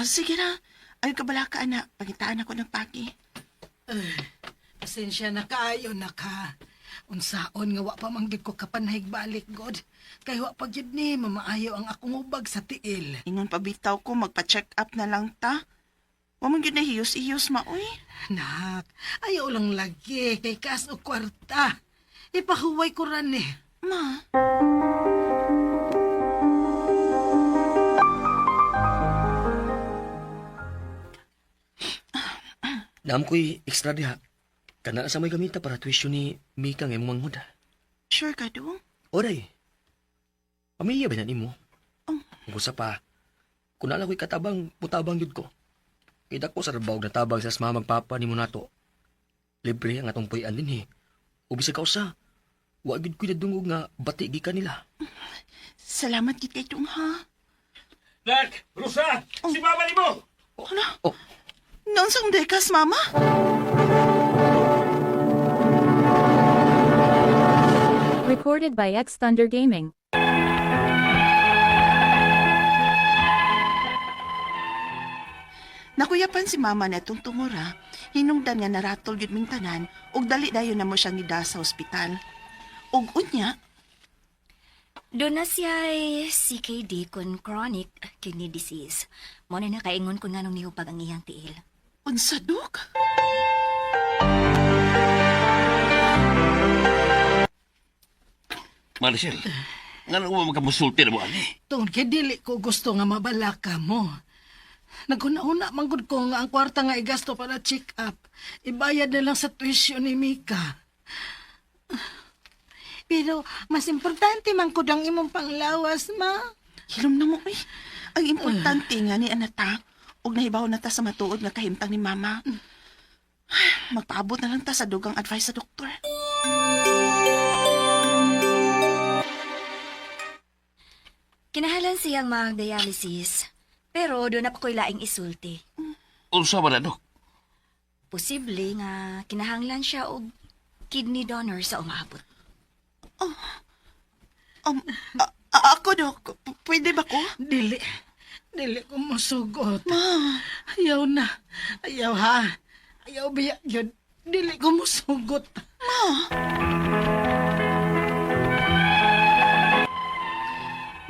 Sige na, ay kabala ka na, pagitaan ako ng pagi. Pasensya na kaayo na ka. Unsaon nga wa pa manggid ko kapanahig balik, God. Kay wa pa gyud ni mamaayo ang akong ubag sa tiil. Ingon pabitaw ko, magpa-check up na lang ta. Wa man gyud na hiyos-iyos maoy. Nak, ayaw lang lagi kay kaas o kwarta. Ipahuway ko ran eh. Ma. Naam ko'y extra diha. Kana sa may gamita para tuition ni Mika ng imong manghod. Sure ka do? Oray. Pamilya ba yan imo? Kung sa pa, kung nala ko'y katabang, putabang yun ko. Kita ko sa rabaw na tabang sa asma magpapa ni mo nato. Libre ang atong puyan din eh. Ubisa ka usa. Wag yun ko'y nadungog nga bati ka nila. Salamat gid kay Tung ha. Nak, Rosa, si Mama ni mo! Ano? Noon sa dekas, Mama? Recorded by X Thunder Gaming. Nakuyapan si Mama na itong tungura, Hinungdan nga naratol yun ming tanan, ug dali dayon na mo siyang nida sa ospital. Ug unya, Doon na siya CKD kon chronic kidney disease. Mo na nakaingon ko nga nung nihupag ang iyang tiil. unsa dok? Maricel, nga nang mo magkamusulti na mo, ani? Tungod kay dili ko gusto nga mabalaka mo. Naguna-una manggod ko nga ang kwarta nga igasto para check up. Ibayad na lang sa tuition ni Mika. Pero mas importante man ko ang imong panglawas, ma. Hilom na mo eh. Ang importante nga ni anata, ug nahibaw na ta sa matuod nga kahimtang ni mama. Magpaabot na lang ta sa dugang advice sa doktor. Kinahalan siyang mag-dialysis, pero doon na pa ko'y laing isulti. Unsa ba na, Dok? Posible nga kinahanglan siya og kidney donor sa umaabot. Ako dok, pwede ba ko? Dili. Dili ko musugot. Ma, Ayaw na. Ayaw ha. Ayaw biya yun. Dili ko musugot.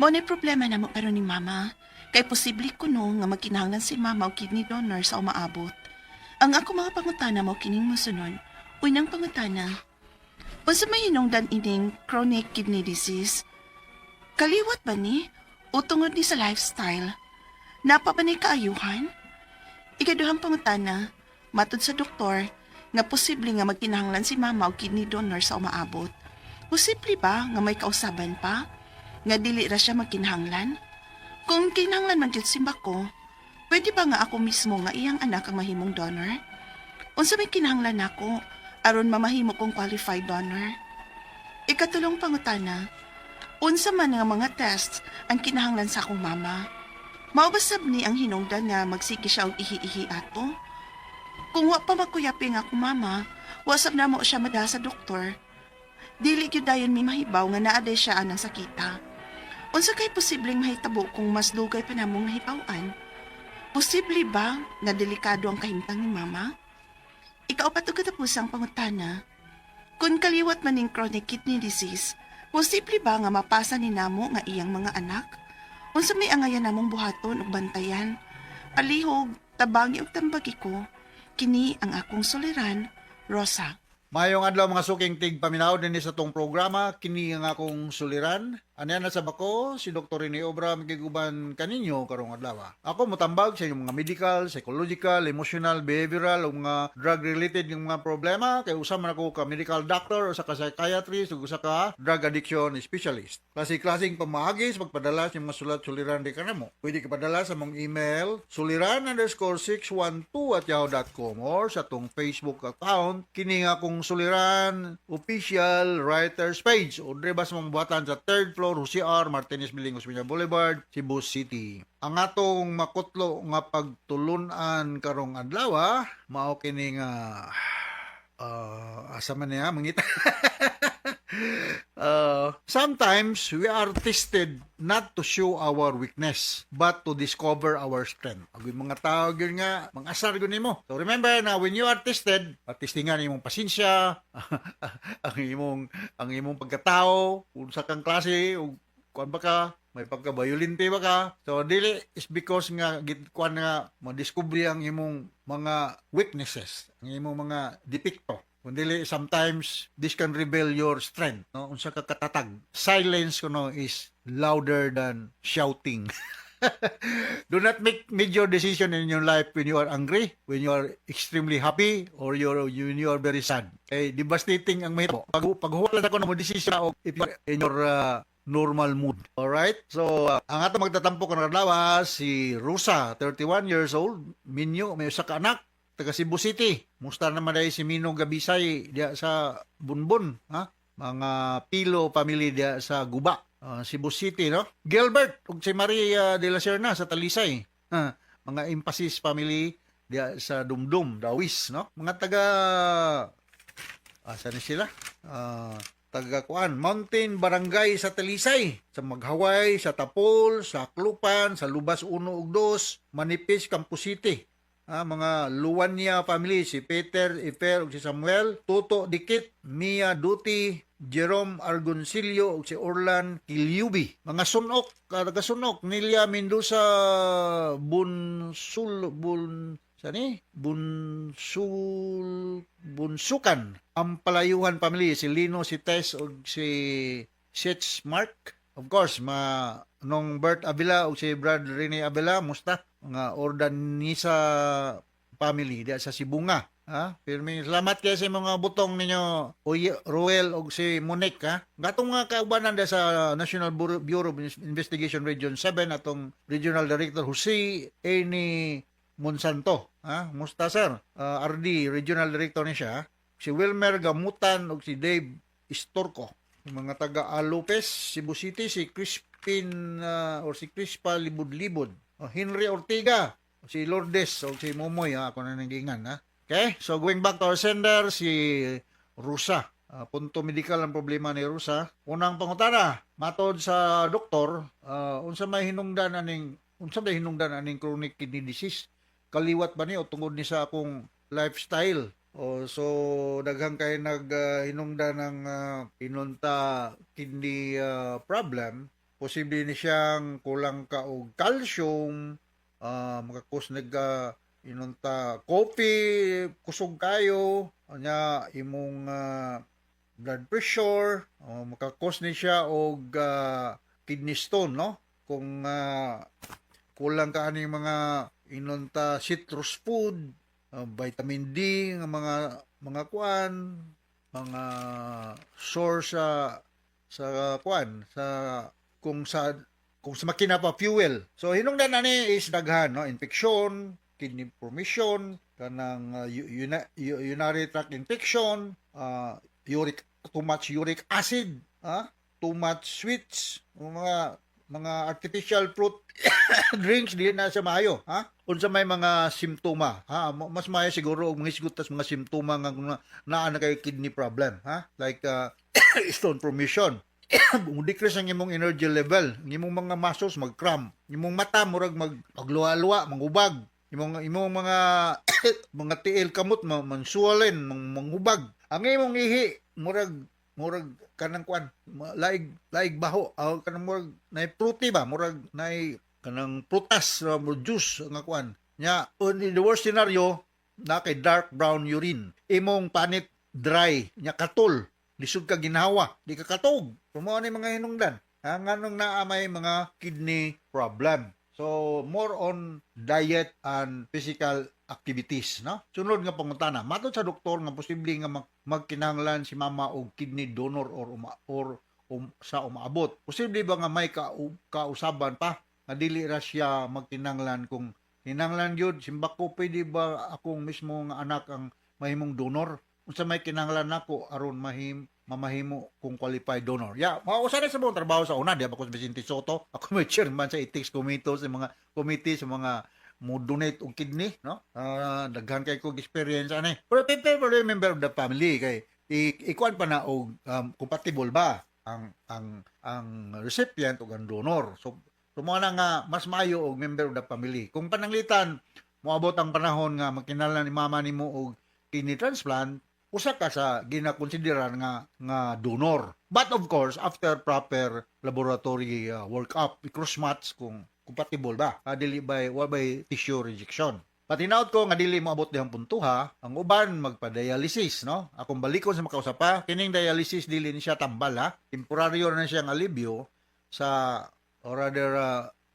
mo na problema na mo karon ni mama. Kay posible ko no nga magkinahanglan si mama og kidney donor sa umaabot. Ang ako mga pangutana mo kining mosunod. Unang pangutana, unsa may hinungdan ining chronic kidney disease? Kaliwat ba ni? O tungod ni sa lifestyle? Napa ba ni kaayuhan? Ikaduhang pangutana, matud sa doktor, nga posible nga magkinahanglan si mama og kidney donor sa umaabot. Posible ba nga may kausaban pa? Nga dili ra siya magkinahanglan? Kung kinahanglan man gyud simba ko, pwede ba nga ako mismo nga iyang anak ang mahimong donor? Unsa may kinahanglan nako aron mamahimo kong qualified donor? Ikatulong pangutana, unsa man nga mga tests ang kinahanglan sa akong mama? Mao ba sab ni ang hinungdan nga magsige siya og ihi-ihi ato? Kung wa pa makuyapi nga akong mama, wa sab na mo siya madaha sa doktor. Dili gyud dayon mi mahibaw nga naaday siya anang sakita. Unsa kay posibleng mahitabo kung mas dugay pa namong nahibaw-an? Posible ba nga delikado ang kahimtang ni mama? Ikaw pa to katapusang pangutana. Kung kaliwat man ning chronic kidney disease, posible ba nga mapasa ni namo nga iyang mga anak? Unsa may angayan namong buhaton ug bantayan? Alihog, tabangi ug tambagi ko. Kini ang akong suliran, Rosa. Mayong adlaw mga suking tig paminaw din sa tong programa, kini ang akong suliran. Ano na sa bako, si Dr. Rene Obra magiguban kaninyo karong adlaw. Ako motambag sa inyong mga medical, psychological, emotional, behavioral o mga drug-related ng mga problema. Kay usa man ako ka medical doctor o sa ka psychiatrist o usa ka drug addiction specialist. Klase-klaseng pamahagi sa pagpadala sa mga sulat-suliran di kanamo. Pwede ka padala sa mong email suliran_612@yahoo.com or sa tong Facebook account kini nga akong suliran official writers page o dire sa mga buhatan sa 3rd floor Jose R. Martinez Biling Osmeña Boulevard, Cebu City. Ang atong makutlo nga pagtulunan karong adlaw, mao kini nga asa man niya mangita. Sometimes we are tested not to show our weakness but to discover our strength. Agoy mga tao gyud nga mangasar gyud nimo. So remember na when you are tested, testingan imong pasensya, ang imong pagkatao, unsa kang klase ug kuan ba ka, may pagka-violente ba ka. So dili is because nga kuan nga madiskubre ang imong mga weaknesses, ang imong mga depekto. Kundi sometimes this can reveal your strength, no? Unsa ka katatag. Silence kuno is louder than shouting. Do not make major decision in your life when you are angry, when you are extremely happy, or when you are very sad. Okay, devastating ang mahitabo. Paghuwala ko ng decision o if you are in your normal mood. Alright? So, ang ato magtatampo ko na adlaw si Rosa, 31 years old, minyo, may usa ka anak, taga Cebu City. Musta naman dahil si Mino Gabisay diya sa Bunbun, ha? Mga Pilo family diya sa Guba, Cebu City, no? Gilbert ug si Maria de la Serna sa Talisay. Mga Emphasis family diya sa Dumdum, Dawis, no? Mga taga asa ni sila? Taga kuan, Mountain Barangay sa Talisay, sa Maghaway, sa Tapol, sa Aklupan, sa Lubas 1 ug 2, Manipis, Campo City. mga Luwania family, si Peter Ifer ug si Samuel, Tuto Dikit, Mia Duty, Jerome Argoncillo ug si Orlan Kilyubi. Mga sunok, taga-sunok, Nilia Mendoza Bunsukan, ang palayuhan family, si Lino, si Tess ug si Sitch Mark. Of course, nung Bert Abela ug si Brad Rene Abela, musta? Mga Ordanisa family diya sa Sibunga. Pirmi salamat kay sa mga butong ninyo, Roel ug si Monique, ha. Gatong mga kaubanan da sa National Bureau of Investigation Region 7 atong Regional Director Jose Eni Monsanto, musta sir? RD Regional Director ni siya, si Wilmer Gamutan ug si Dave Istorco. Yung mga taga Lopez, Cebu City, si Crispin or si Crispa Libud-Libud, Henry Ortega, si Lourdes o si Momoy, ako na nanggingan, ha. Okay, so going back to our sender, si Rusa. Punto medical ang problema ni Rusa. Unang pangutana, matod sa doktor, unsa may hinungdan aning chronic kidney disease? Kaliwat ba ni o tungod ni sa akong lifestyle? So daghang kay hinungdan ng pinunta kidney problem. Posible ni siyang kulang ka og calcium, makakos inunta coffee, kusog kayo, nya imong blood pressure, makakos ni siya og kidney stone, no? Kung kulang ka ani mga inunta citrus food, vitamin D nga mga kuan, mga source sa kuan sa kung sa makina pa fuel. So hinungdan ani is daghan, no? Infection, kidney formation, kanang urinary tract infection, too much uric acid, too much sweets, mga artificial fruit drinks di na sa maayo, unsa may mga simptoma, mas maayo siguro og mga isgutas mga simptoma nga naa na kay kidney problem, like stone formation. Decrease ang imong energy level, imong mga muscles mag-cramp, imong mata murag magluwa-luwa, mangubag, imong mga mga tiil kamot mansuwalen, manghubag. Ang imong ihi murag kanang kuan, laig baho, kanang murag nay fruity ba, murag nay kanang prutas, juice nga kuan. Nya in the worst scenario na kay dark brown urine. Imong panit dry, nya katul, lisod ka ginhawa, di ka katog. Tumo ni mga hinungdan. Nganong naa may mga kidney problem. So, more on diet and physical activities, no? Sunod nga pangutana, matod sa doktor nga posible nga magkinahanglan si mama og kidney donor or sa umaabot. Posible ba nga may kausaban pa nga dili ra siya magkinahanglan kung kinahanglan gyud simbako pwede ba akong mismo nga anak ang mahimong donor? Unsa may kinahanglan nako aron mamahimo kung qualified donor. Mausa na sa mong trabaho sa una, di ba ko sa Vicente Soto, ako may chairman sa ethics committee sa mga committee sa mga mo donate og kidney, no? Daghan kay kog experience ani. Pero people member of the family kay ikuan pa na og compatible ba ang recipient ug ang donor. So mo na nga mas maayo og member of the family. Kung pananglitan moabot ang panahon nga magkinahanglan ni mama nimo og kidney transplant, usa ka sa ginakonsideran nga donor. But of course, after proper laboratory workup, cross-match kung compatible ba, dili by tissue rejection. Patinaot ko nga dili moabot dihang puntuha, ang uban magpa-dialysis, no? Akong balikon sa makausapa, kining dialysis dili ni siya tambal, temporaryo na siyang alibyo sa or rather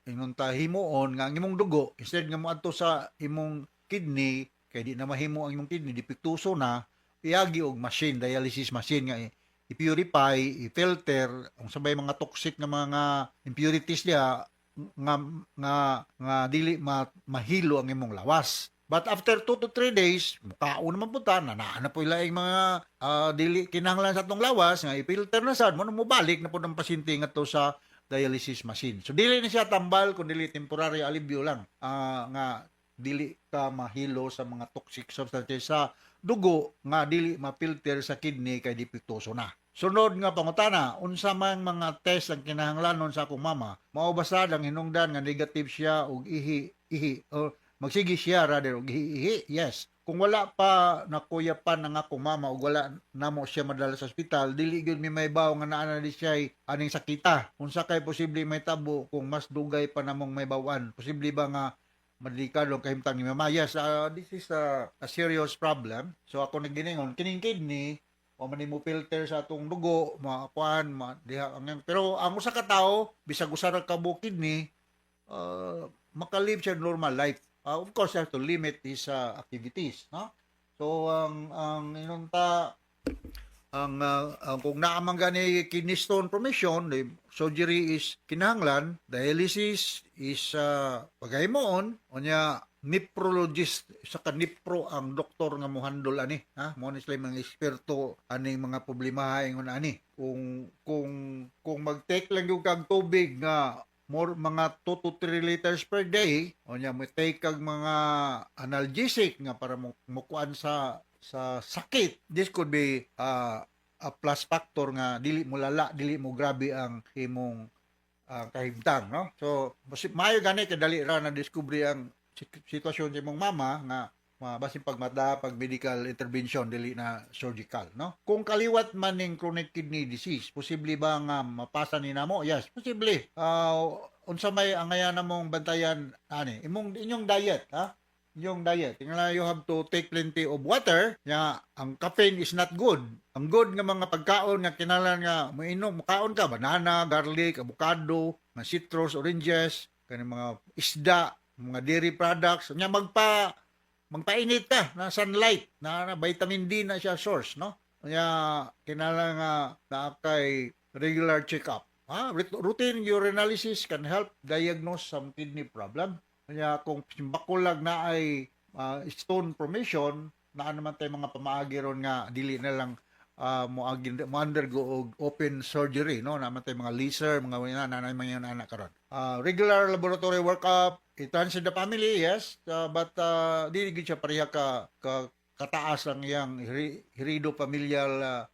inunta himuon nga ang imong dugo instead nga moadto sa imong kidney kay di na mahimo ang imong kidney, dipiktuso na, iagi og machine, dialysis machine nga i-purify, i-filter ang sabay mga toxic nga mga impurities diha nga dili mahilo ang imong lawas. But after 2 to 3 days, mukhaon naman punta, na po ilaing mga dili kinahanglan sa atong lawas, nga i-filter na sad, mo balik na po ng pasyente nga to sa dialysis machine. So dili na siya tambal, kundi temporary alivio lang, nga dili ka mahilo sa mga toxic substances sa dugo nga dili ma-filter sa kidney kay dipiktuso na. Sunod nga pangutana, unsa man mga test ang kinahanglanon sa akong mama? Mao ba sad ang hinungdan nga negative siya og ihi o magsige siya rather og gihihi. Yes. Kung wala pa nakuyapan ang akong mama o wala namo siya madala sa ospital, dili gyud mi may baw nga naa na di siya aning sakita. Unsa kay posible may tabo kung mas dugay pa namong may bawan? Posible ba nga madikado kahimtang ni mama? Yes, this is a serious problem. So ako nagginingon kining kidney o man mo filter sa atong dugo, maakuan, diha ang pero ang usa ka tawo bisag usa ra ka bukid ni makalive siya normal life. Of course, you have to limit his activities, no? So ang inunta ang kung naamang gani kidney stone formation, the surgery is kinahanglan, dialysis is pagahimoon, unya nephrologist sa kanipro ang doktor nga mohandol ani, ha? Mo ni sila mga eksperto ani mga problema ingon ani. Kung mag-take lang yung kag tubig nga mga 2 to 3 liters per day, unya mo take kag mga analgesic nga para mukuan sa sakit. This could be a plus factor nga dili mo lala, dili mo grabe ang imong kahimtang, no? So maayo gani kadali ra na discovery ang sitwasyon sa imong mama nga basin pag medical intervention dili na surgical, no? Kung kaliwat man ning chronic kidney disease, posible ba nga mapasa ni namo? Yes, posible. Unsa may angayan namong bantayan ani inyong diet, ha? Inyong diet. Tingala, you have to take plenty of water. Ya, ang caffeine is not good. Ang good nga mga pagkaon nga kinahanglan nga moinom, makaon ka banana, garlic, avocado, mga citrus, oranges, kani mga isda, mga dairy products. Nya magpainit ka na sunlight, na vitamin D na siya source, no? Kaya kinahanglan nga na kay regular check-up. Routine urinalysis can help diagnose some kidney problem. Kaya kung bakulag na ay stone formation, na naman tayo mga pamaagi ron nga dili na lang mo undergo open surgery, no? Naman tayo mga laser, mga mga anak karon. Regular laboratory workup, it runs in the family, yes, but dili gid siya pareha kataas ang iyang herido familial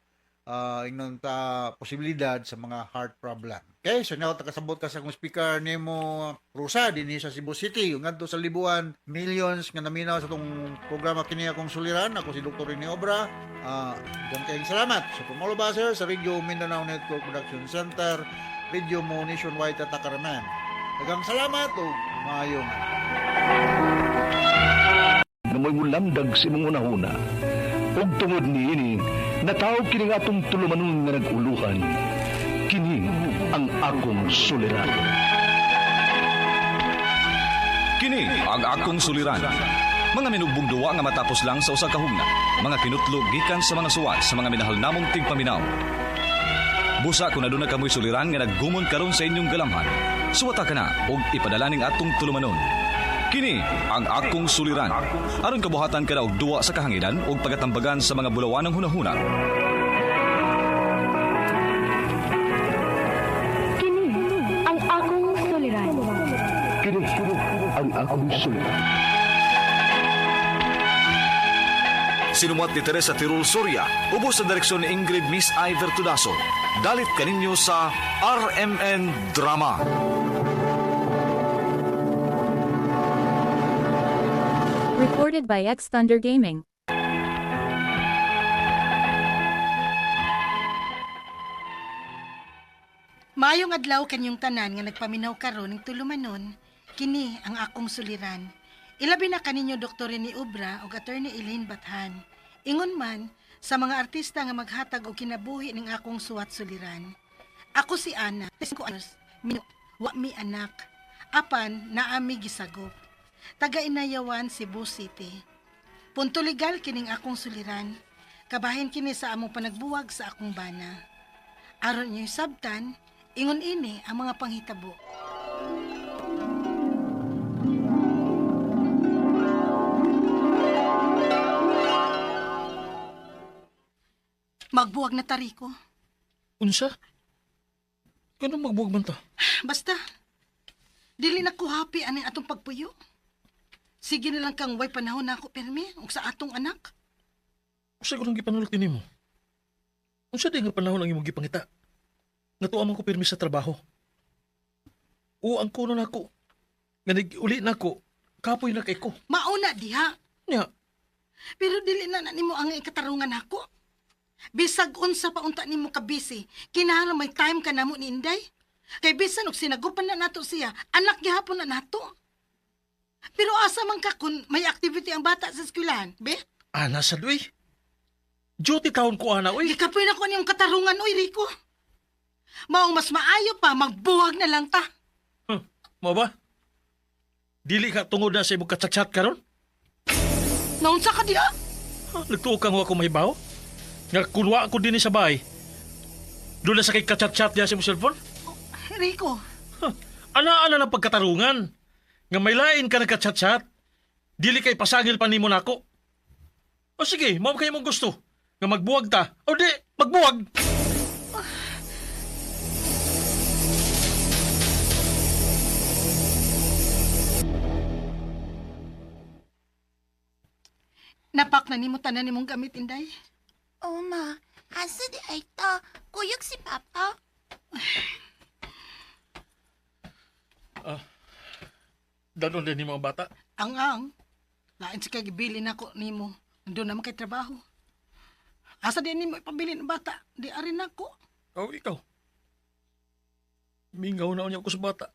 posibilidad sa mga heart problem. Okay, so now takasabot ka sa kong speaker nimo Rosa dinhi sa Cebu City, ngadto sa libuan, millions nga naminaw sa tong programa kini akong suliran. Ako si Dr. Rene Obra. Daghang kayong salamat sa pumulabasa sa Radio Mindanao Network Production Center, Radio mo nationwide at Takaraman. Daghang salamat o maayong namoy mulamdag si mong unahuna. Ug tungod niini, natawag kini nga atong tulumanon nga nag-uluhan. Kini ang akong suliran. Kini ang akong suliran. Mga minubong duwa nga matapos lang sa usa ka hugna. Mga kinutlog gikan sa mga suwat sa mga minahal namong tigpaminaw. Busa kung aduna kamoy suliran nga naggumon karon sa inyong galamhan, suwata ka na og ipadala ning atong tulumanon. Kini ang akong suliran. Aron kabuhatan ka na og duwa sa kahanginan og pagatambagan sa mga bulawan ng hunahuna. Kini ang akong suliran. Kini ang akong suliran. Sinumat ni Teresa Tirul Soria, ubos sa direksyon ni Ingrid Miss Iver Tudaso. Dalit kaninyo sa RMN Drama. Recorded by X Thunder Gaming. Maayong adlaw kanyong tanan nga nagpaminaw karon ning tulumanon, kini ang akong suliran. Ilabi na kaninyo Dr. Rene Obra ug Attorney Elaine Bathan. Ingon man sa mga artista nga maghatag og kinabuhi ning akong suwat suliran. Ako si Ana, 5 anos, wa mi anak. Apan naami gisagop. Taga Inayawan, Cebu City. Punto legal kining akong suliran. Kabahin kini sa among panagbuwag sa akong bana. Aron niyo sabtan, ingon ini ang mga panghitabo. Magbuwag na tariko. Unsa? Kanong magbuwag man ta? Basta, dili na ko happy aning atong pagpuyo. Sige na lang kang way panahon na ako permi ug sa atong anak. Usa ko nang gipanulot nimo. Unsa di nga panahon ang imong gipangita? Nga tuwa man ko pirmi sa trabaho. O ang kuno nako. Nga nag-uli nako Kapoy na kay ko. Mauna diha. Nya, Pero dili na nimo ang ikatarungan ako. Bisag unsa pa unta nimo ka busy, kinahanglan may time ka namo ni Inday. Kay bisan og sinagupan na nato siya, anak gihapon na nato. Pero asa man ka kun may activity ang bata sa eskwelahan, be? ana sad uy. Duty taon ko ana uy. Gikapoy na ko niyong katarungan, oy Rico. Maong mas maayo pa, magbuwag na lang ta. Mo ba? Dili ka tungod na sa imong kachat-chat karon? Naunsa ka diha? Nagtuo kang ako mahibaw? Nga kunwa ako din sa bahay. Doon na sa kay kachat-chat niya sa imong cellphone? Rico, Ana-ana ng pagkatarungan. Nga may lain ka nagkachat-chat. Dili kay pasangil pa nimo nako. O sige, mao kayo mong gusto. Nga magbuwag ta. O di, magbuwag. napak na nimo tanan nimong gamit, Inday. Oh, ma. Asa di ay ta? Kuyog si Papa. Danon din ni mga bata. Ang lain si kay gibili nako nimo. Doon naman kay trabaho. Asa din nimo ipabili ng bata? Di arin nako. O ikaw. Mingaw na niya ako sa bata.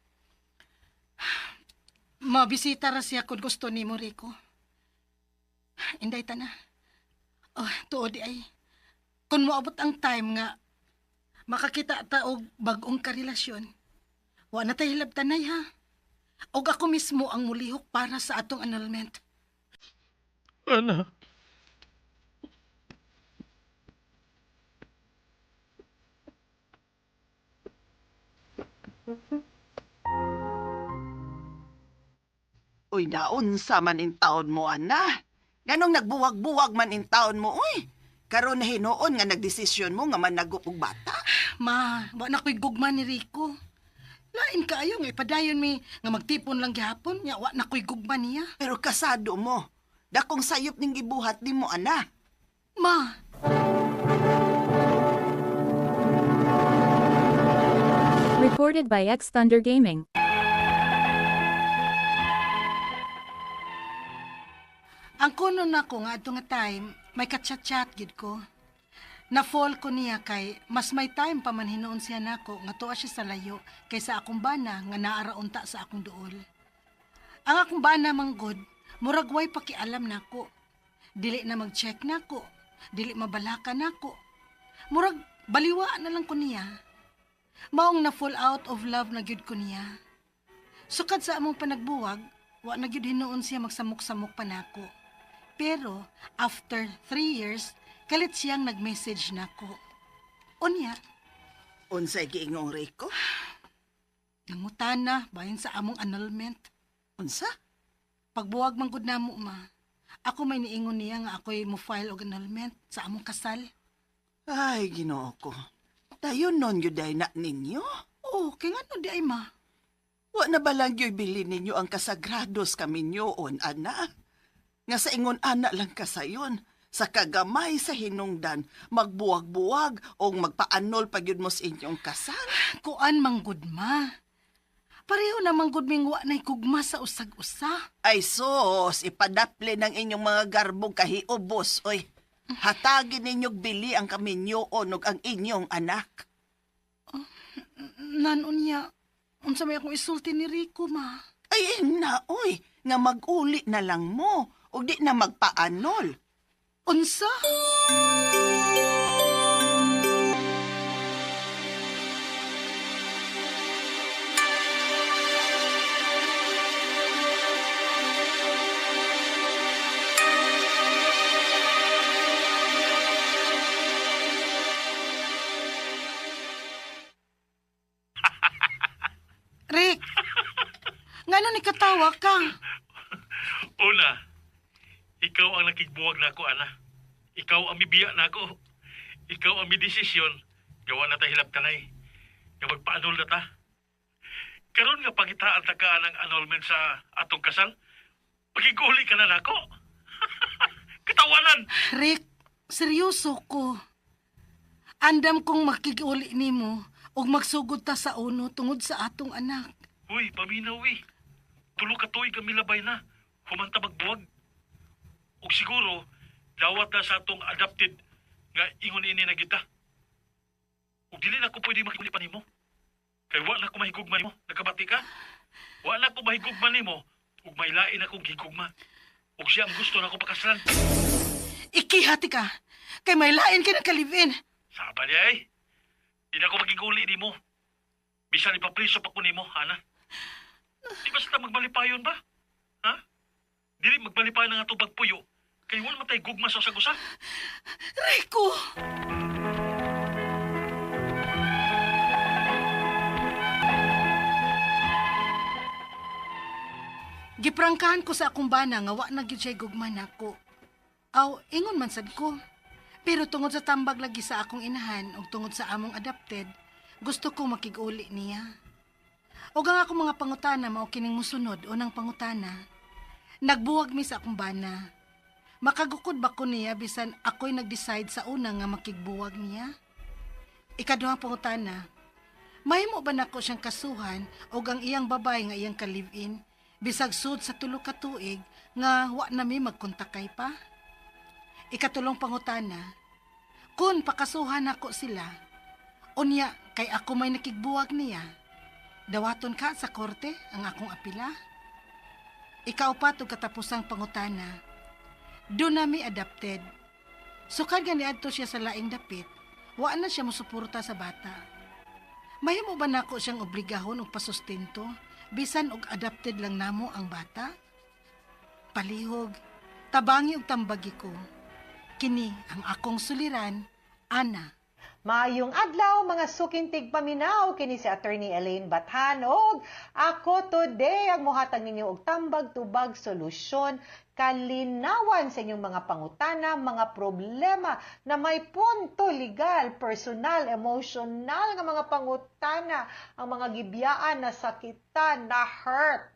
Mabisita ra siya kung gusto nimo, Rico. Inday ta na. Oh, tuod di ay. Kung moabot ang time nga makakita ta og bag-ong karelasyon, wa na tay hilabtanay ha. Og ako mismo ang mulihok para sa atong annulment. Ana. Uy, naunsa man in taon mo, ana. Ganong nagbuwag-buwag man in taon mo, uy. Karon na hinuon nga nagdesisyon mo nga managupog bata. Ma, wa na ko'y gugma ni Rico. Lain kaayo nga ipadayon mi nga magtipon lang gihapon, nya wa na ko'y gugma niya. Pero kasado mo. Dakong sayop ning gibuhat nimo, ana. Ma, Recorded by X Thunder Gaming. ang kuno nako nga adto nga time, may katchat-chat gid ko. Na-fall ko niya kay mas may time pa man hinuon siya nako nga tuwa siya sa layo kaysa akong bana nga naaraunta sa akong duol. Ang akong bana manggod, murag way pakialam nako. Dili na mag-check nako, dili mabalaka nako. Murag baliwa na lang ko niya. Maong na-fall out of love na gyud ko niya. Sukad sa among panagbuwag, wa na gyud hinuon siya magsamok-samok pa nako. Pero after 3 years, kalit siyang nag-message nako. Unya, Unsay giingong Rico? nangutana bahin sa among annulment. Unsa? Pagbuwag man gud namo, ma. Ako may niingon niya nga ako'y mo file og annulment sa among kasal. Ay, Ginoo ko. Dayon non gyud ay na ninyo. Oh, kay ngano di ay ma? Wa na ba lang yo'y bilin ninyo ang kasagrados kaminyoon, ana? Nga sa ingon ana lang kasayon, sa kagamay sa hinungdan, magbuwag-buwag o magpaanol pagyud mo sa inyong kasal. Kuan manggod, ma. Pareho na manggod ming wa na'y kugma sa usag-usa. Ay sos, ipadaple ng inyong mga garbong kahiubos, oy. Hatagin ninyong bili ang kaminyoon ug ang inyong anak. Nanon niya, unsa may akong isulti ni Rico, ma. Ay, na, oy, nga mag-uli na lang mo, o di na magpaanol. Unsa? Rick, ngano ni katawa ka? Una, ikaw ang nakigbuwag na ako, ana. Ikaw ang mibiya na ako. Ikaw ang midesisyon. Gawa na tayo hilabtanay. Nga magpa-annul na ta. Karon nga pangitaan ta ka ng annulment sa atong kasal, pagiguli ka na nako. Katawanan! Rick, seryoso ko. Andam kong makikuli nimo ug magsugod ta sa uno tungod sa atong anak. Uy, paminaw, uy. Tulo ka tuig kami labay na. humanta magbuwag. Ug siguro, dawat na sa atong adopted nga ingon ini na kita. Ug dili na ko pwede makikuli pa nimo. Kay wa na ko mahigugma nimo. Nakabati ka? Wa na ko mahigugma nimo. Ug may lain akong higugma. Ug siya ang gusto na ko pakasalan. Ikihati ka. Kay may lain ka ng kalivin. Saba niya eh. Di na ko magiguli nimo. Bisan ipapriso pa ko nimo, Hana. Di basta magbalipayon ba? Ha? Dili magbalipayon ng atong pagpuyo. Kay wala matay gugma sa sagusa. Rico! Giprangkahan ko sa akong bana nga wa na gyud siya gugma nako. Aw, ingon man sad ko. Pero tungod sa tambag lagi sa akong inahan ug tungod sa among adopted, gusto ko makig-uli niya. Ug ang akong mga pangutana mao kining musunod unang pangutana. Nagbuwag mi sa akong bana. Makagukod ba ko niya bisan ako'y nag-decide sa una nga makigbuwag niya? Ikaduhang pangutana. Mahimo ba nako siyang kasuhan o ang iyang babay nga iyang ka-live-in bisag sud sa tulo ka tuig nga wa na mi magkontakay pa? Ikatulong pangutana. Kung pakasuhan ako sila, unya kay ako may nakigbuwag niya, dawaton ka sa korte ang akong apila? Ikaupat ug katapusang pangutana. Doon nami adopted. Sukad nga niadto siya sa laing dapit, wa na siya mosuporta sa bata. Mahimo ba nako siyang obligahon og pasustento bisan og adopted lang namo ang bata? Palihog, tabangi og tambagi ko. Kini ang akong suliran, Ana. Maayong adlaw mga sukintig paminaw kini si Attorney Elaine Bathan og ako today ang mohatag ninyo og tambag tubag solusyon kalinawan sa inyong mga pangutana, mga problema na may punto legal, personal, emotional nga mga pangutana, ang mga gibiyaan na sakitan, na hurt,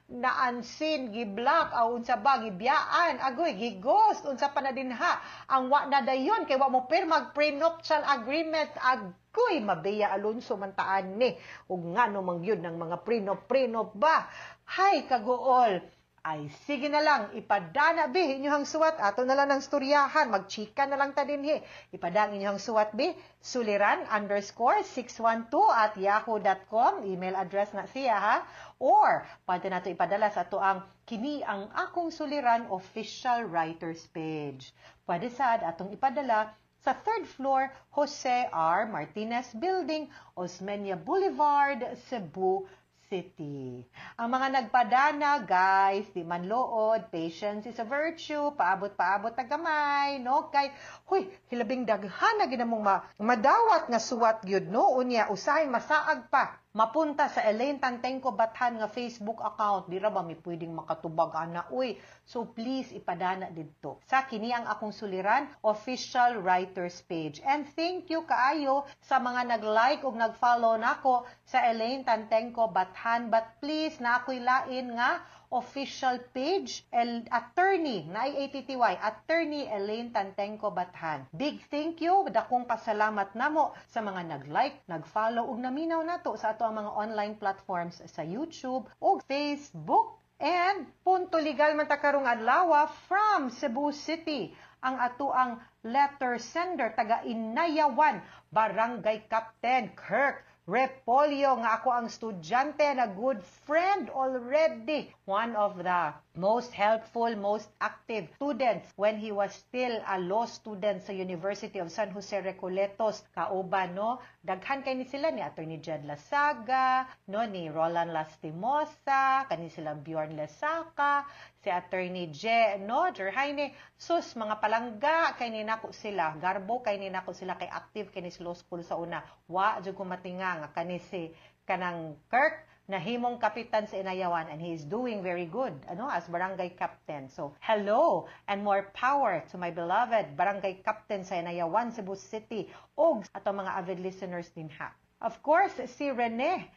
na unseen, giblock, o unsa ba, gibiyaan, agoy, gighost, unsa pa na dinha, ang wa na dayon, kay wa mo pirmag prenuptial agreement, agoy, mabeya Alonso mantaan ni, ug nga no mangyud ng mga prenup ba, hay kagool, ay sige na lang, ipadana bi, inyong suwat, ato na lang ng storyahan, magchika na lang ta dinhi, ipadang inyong suwat bi, suliran_612@yahoo.com, email address na siya ha, or pwede na ito ipadala sa ito ang kini ang akong suliran official writers page. Pwede sad atong ipadala sa 3rd floor, Jose R. Martinez Building, Osmeña Boulevard, Cebu City. Ang mga nagpadana, guys, di man lood, patience is a virtue, paabot-paabot na gamay, no? Kay, huy, hilabing daghan na ginamong madawat nga suwat gyud no? Unya, usahay masaag pa. Mapunta sa Elaine Tantengco Bathan nga Facebook account. Di ra ba may pwedeng makatubag ana? Uy, so please ipadana didto. Sa kini ang akong suliran, official writers page. And thank you kaayo sa mga nag-like ug nag-follow nako sa Elaine Tantengco Bathan. But please, na ako'y lain nga official page, attorney, na ATTY, Attorney Elaine Tantengco Bathan. Big thank you, dakong pasalamat namo sa mga nag-like, nag-follow, ug naminaw nato sa ato ang mga online platforms sa YouTube ug Facebook. And punto legal man ta karong adlaw from Cebu City, ang ato ang letter sender taga Inayawan, Barangay Captain Kirk Repolyo, nga ako ang estudyante na good friend already. One of the most helpful, most active students when he was still a law student sa University of San Jose Recoletos. Kauban, no? Daghan kay ni sila ni Attorney Jed Lasaga, no? Ni Roland Lastimosa, kani sila Bjorn Lesaka, si Attorney J, no? Jerhaine, sus, mga palangga, kay ni nako sila. Garbo, kay ni nako sila, kay active kay ni law school sa una. Wa, dyan kumatinga, nga kani si kanang Kirk, na himong kapitan sa Inayawan, and he is doing very good, ano, as barangay captain. So, hello and more power to my beloved barangay captain sa Inayawan, Cebu City, ug ato mga avid listeners din ha. Of course, si Rene,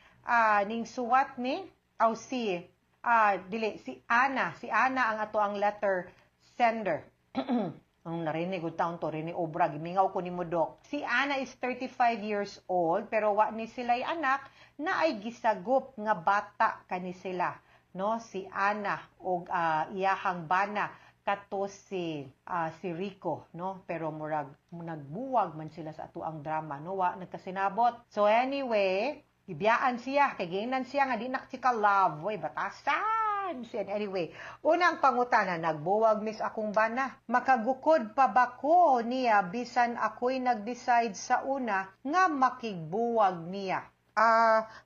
ning suwat ni, si Ana ang ato ang letter sender. Ang narinig ko taon to, Rene Obra, gimingaw ko ni mo, Dok. Si Ana is 35 years old, pero wa ni sila'y anak na ay gisagop nga bata kani sila. no, si Ana o iyahang bana kato si Rico, no, pero murag nagbuwag man sila sa ato ang drama, no, wa nagkasinabot. So anyway, ibiyaan siya kay gingnan siya nga di naktika love, way batasan siya. Anyway, unang pangutana, nagbuwag mis akong bana, makagukod pa ba ko niya bisan ako'y nag-decide sa una nga makigbuwag niya.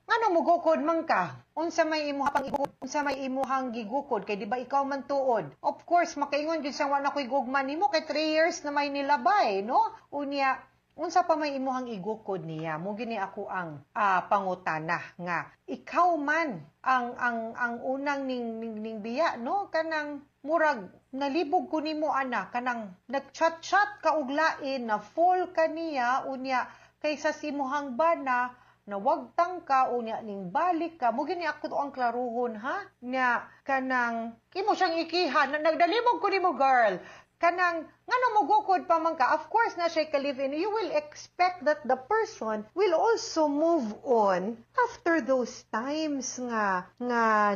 Ngano mo gukod man ka? Unsa may imuhang gigukod kay di ba ikaw man tuod? Of course makaingon gyud sa wala ko'y gugman nimo kay 3 years na may nilabay, no? Unya unsa pa may imuhang igukod niya? Mo gini ako ang pangutana nga ikaw man ang unang ning biya, no? Kanang murag nalibog ko nimo ana, kanang nagchat-chat ka og lain na full kaniya unya kaysa si imuhang bana na wag tangka o niya ning balik ka mo gini ako to ang klaruhon ha nya kanang imo siyang ikihan nagdalibog ko nimo girl kanang ngano mo gukod pa man ka. Of course na siya ka live in, you will expect that the person will also move on after those times nga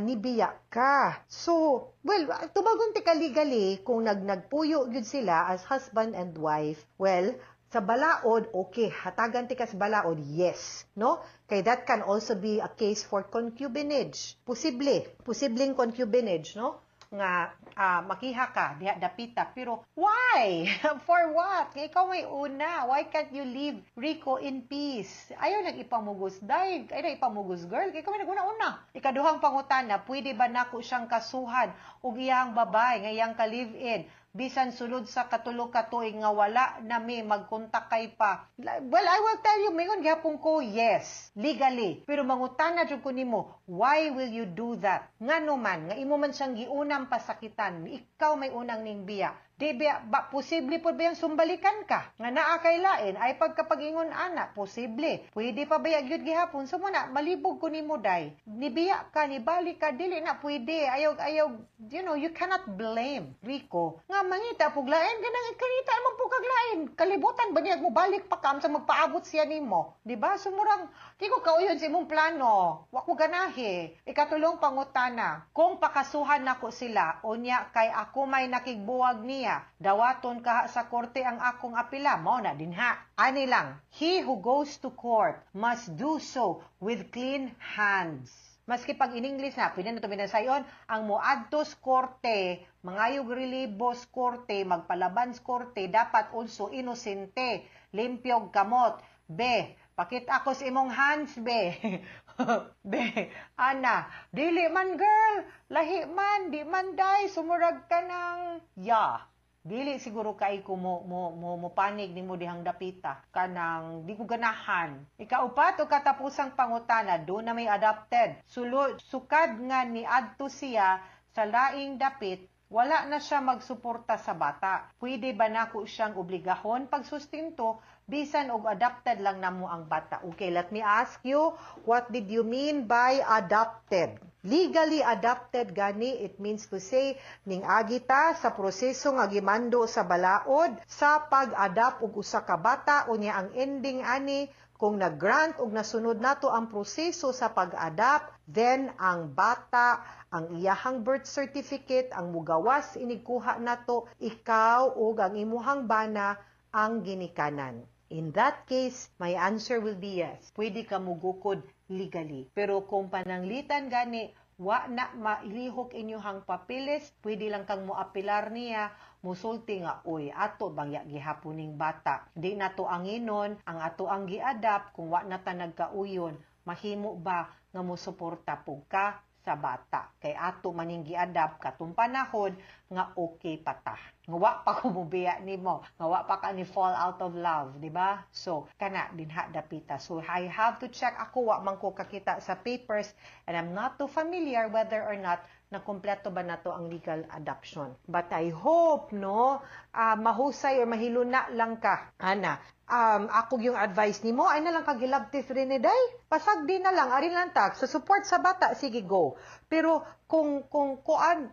nibiya ka. So well, tubagon ti kaligali kung nagpuyo gyud sila as husband and wife, well, sa balaod, okay, hatagan ti kas balaod, yes, no? Kay that can also be a case for concubinage. Posibleng concubinage, no? Nga makiha ka, diha dapita. Pero why? For what? Kay ikaw may una. Why can't you leave Rico in peace? Ayaw nag-ipamugos. Ay nag-ipamugos, girl. Kay ikaw may naguna-una. Ikaduhang pangutana, pwede ba nako siyang kasuhan o iyang babae, nga iyang ka-live-in? Bisan sulod sa katulog katuig nga wala na may magkontakay pa. Well, I will tell you, mayroon gihapon ko, yes, legally. Pero mangutana jud ko nimo, why will you do that? Ngano man, nga imo man siyang giunang pasakitan, ikaw may unang ning biya. Di ba posible po ba yung sumbalikan ka? Nga naa kay lain, ay pagkapagingon ana, posible. Pwede pa ba yung gihapon? So muna, malibog ko ni mo, day. Nibiya ka, nibalik ka, dili na pwede. Ayaw, you know, you cannot blame Rico. Nga mangita, puglain, kanita naman po kaglain. Kalibutan ba niya mo balik pa kam sa magpaabot siya ni mo? Diba? Sumurang, di ko kauyon sa imong plano. Wako ganahe. Ikatulong pangutana. Kung pakasuhan nako sila, unya kay ako may nakigbuwag niya, dawaton kaha sa korte ang akong apila, mao na dinha. Ani lang, he who goes to court must do so with clean hands. Maski pag in English na, pwede na ito binasayon, ang moadtos korte, mangayog relibos korte, magpalaban korte, dapat also inosente, limpyog kamot. Be, pakit ako sa imong hands, be. Be, ana, dili man girl, lahi man, di man day, sumurag ka ng, dili siguro kay ko mo panig ni mo dihang dapita kanang di ko ganahan. Ikaupat o katapusang pangutana, do na may adopted. Sukad nga ni adto siya sa laing dapit, wala na siya magsuporta sa bata. Pwede ba nako siyang obligahon pagsustinto bisan og adopted lang namo ang bata? Okay, let me ask you, what did you mean by adopted? Legally adopted gani, it means to say ning agita sa proseso nga gimando sa balaod sa pag-adopt og usa ka bata, unya ang ending ani kung nag-grant og nasunod nato ang proseso sa pag-adopt, then ang bata, ang iyahang birth certificate, ang mugawas inigkuha nato, ikaw ug ang imuhang bana ang ginikanan. In that case, my answer will be yes. Pwede ka mugukod legally. Pero kung pananglitan gani, wa na mailihok inyuhang papilis, pwede lang kang moapilar niya, musulti nga, uy, ato bang gihaponing bata. Di na to anginon, ang ato ang giadap, kung wa na ta nagkauyon, mahimo ba nga musuporta po ka sa bata? Kay ato maning giadap katong panahon nga okay pa ta. Nga wa pa ko mubiya nimo, nga wa pa ka ni fall out of love, di ba? So, kana dinha dapita. So, I have to check ako, wa man ko kakita sa papers, and I'm not too familiar whether or not na kompleto ba nato ang legal adoption. But I hope, no, mahusay or mahiluna lang ka, ana. Ako yung advice nimo, ay na lang kagilabtis rin day. Pasagdi na lang, arin lang tag. So, support sa bata, sige, go. Pero, kung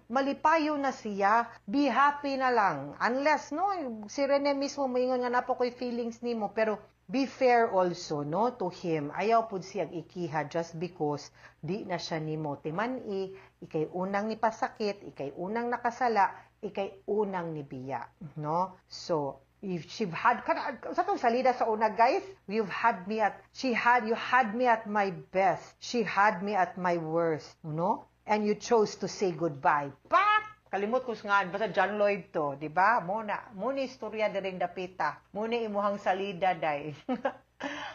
malipayo na siya, be happy na lang. Unless, no, si Rene mismo moingon nga napo ko'y feelings nimo. Pero, be fair also no to him. Ayaw pud siyang ikiha just because di na siya nimo timani, ikay unang ni pasakit, ikay unang nakasala, ikay unang ni biya, no? So if she had sa tong salida sa una guys, you had me at my best. She had me at my worst, no? And you chose to say goodbye. Pak! Kalimot ko nga, basta John Lloyd to, di ba? Muna istorya diring dapita. Muna imuhang salida, day.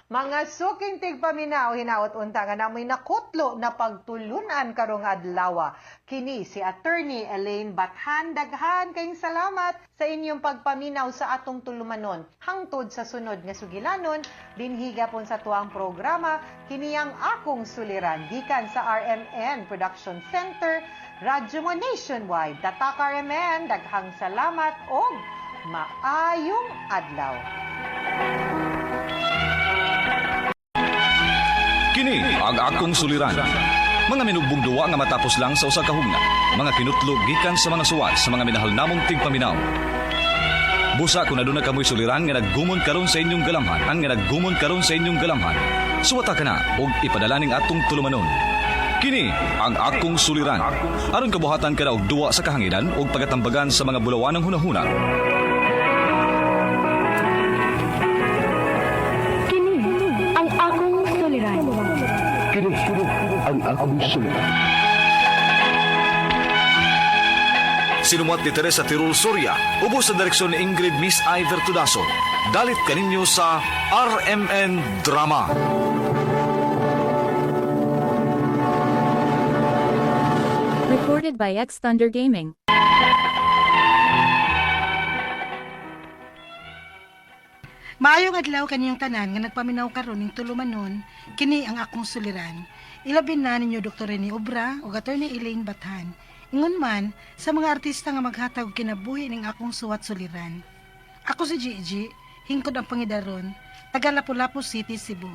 Mga suking tigpaminaw, hinaot unta nga namoy nakutlo na pagtulunan karong adlaw. Kini si Attorney Elaine Bathan. Daghan kayong salamat sa inyong pagpaminaw sa atong tulumanon. Hangtod sa sunod nga sugilanon, dinhiga pon sa tuang programa, kini ang akong suliran. Gikan sa RMN Production Center, Radyo mo Nationwide. Tatak RMN, daghang salamat o maayong adlaw. Kini ang akong suliran. Mga minubong duwa nga matapos lang sa usa ka hugna. Mga kinutlog gikan sa mga suwat sa mga minahal namong tigpaminaw. Busa kung aduna kamoy suliran nga naggumon karon sa inyong galamhan, suwata ka na og ipadala ning atong tulumanon. Kini ang akong suliran. Aron kabuhatan ka na og duwa sa kahanginan og pagatambagan sa mga bulawan ng hunahuna. Kini ang akong suliran. Kini ang akong suliran. Sinumat ni Teresa Tirul Soria, ubos sa direksyon ni Ingrid Miss Iver Tudaso. Dalit kaninyo sa RMN Drama. Recorded by X Thunder Gaming. Maayong adlaw kaniyong tanan nga nagpaminaw karon ning tulumanon, kini ang akong suliran. Ilabin na ninyo Dr. Rene Obra ug Attorney Elaine Bathan. Ingon man sa mga artista nga maghatag og kinabuhi ning akong suwat suliran. Ako si Gigi, hingkod ang pangidaron, taga Lapu-Lapu City, Cebu.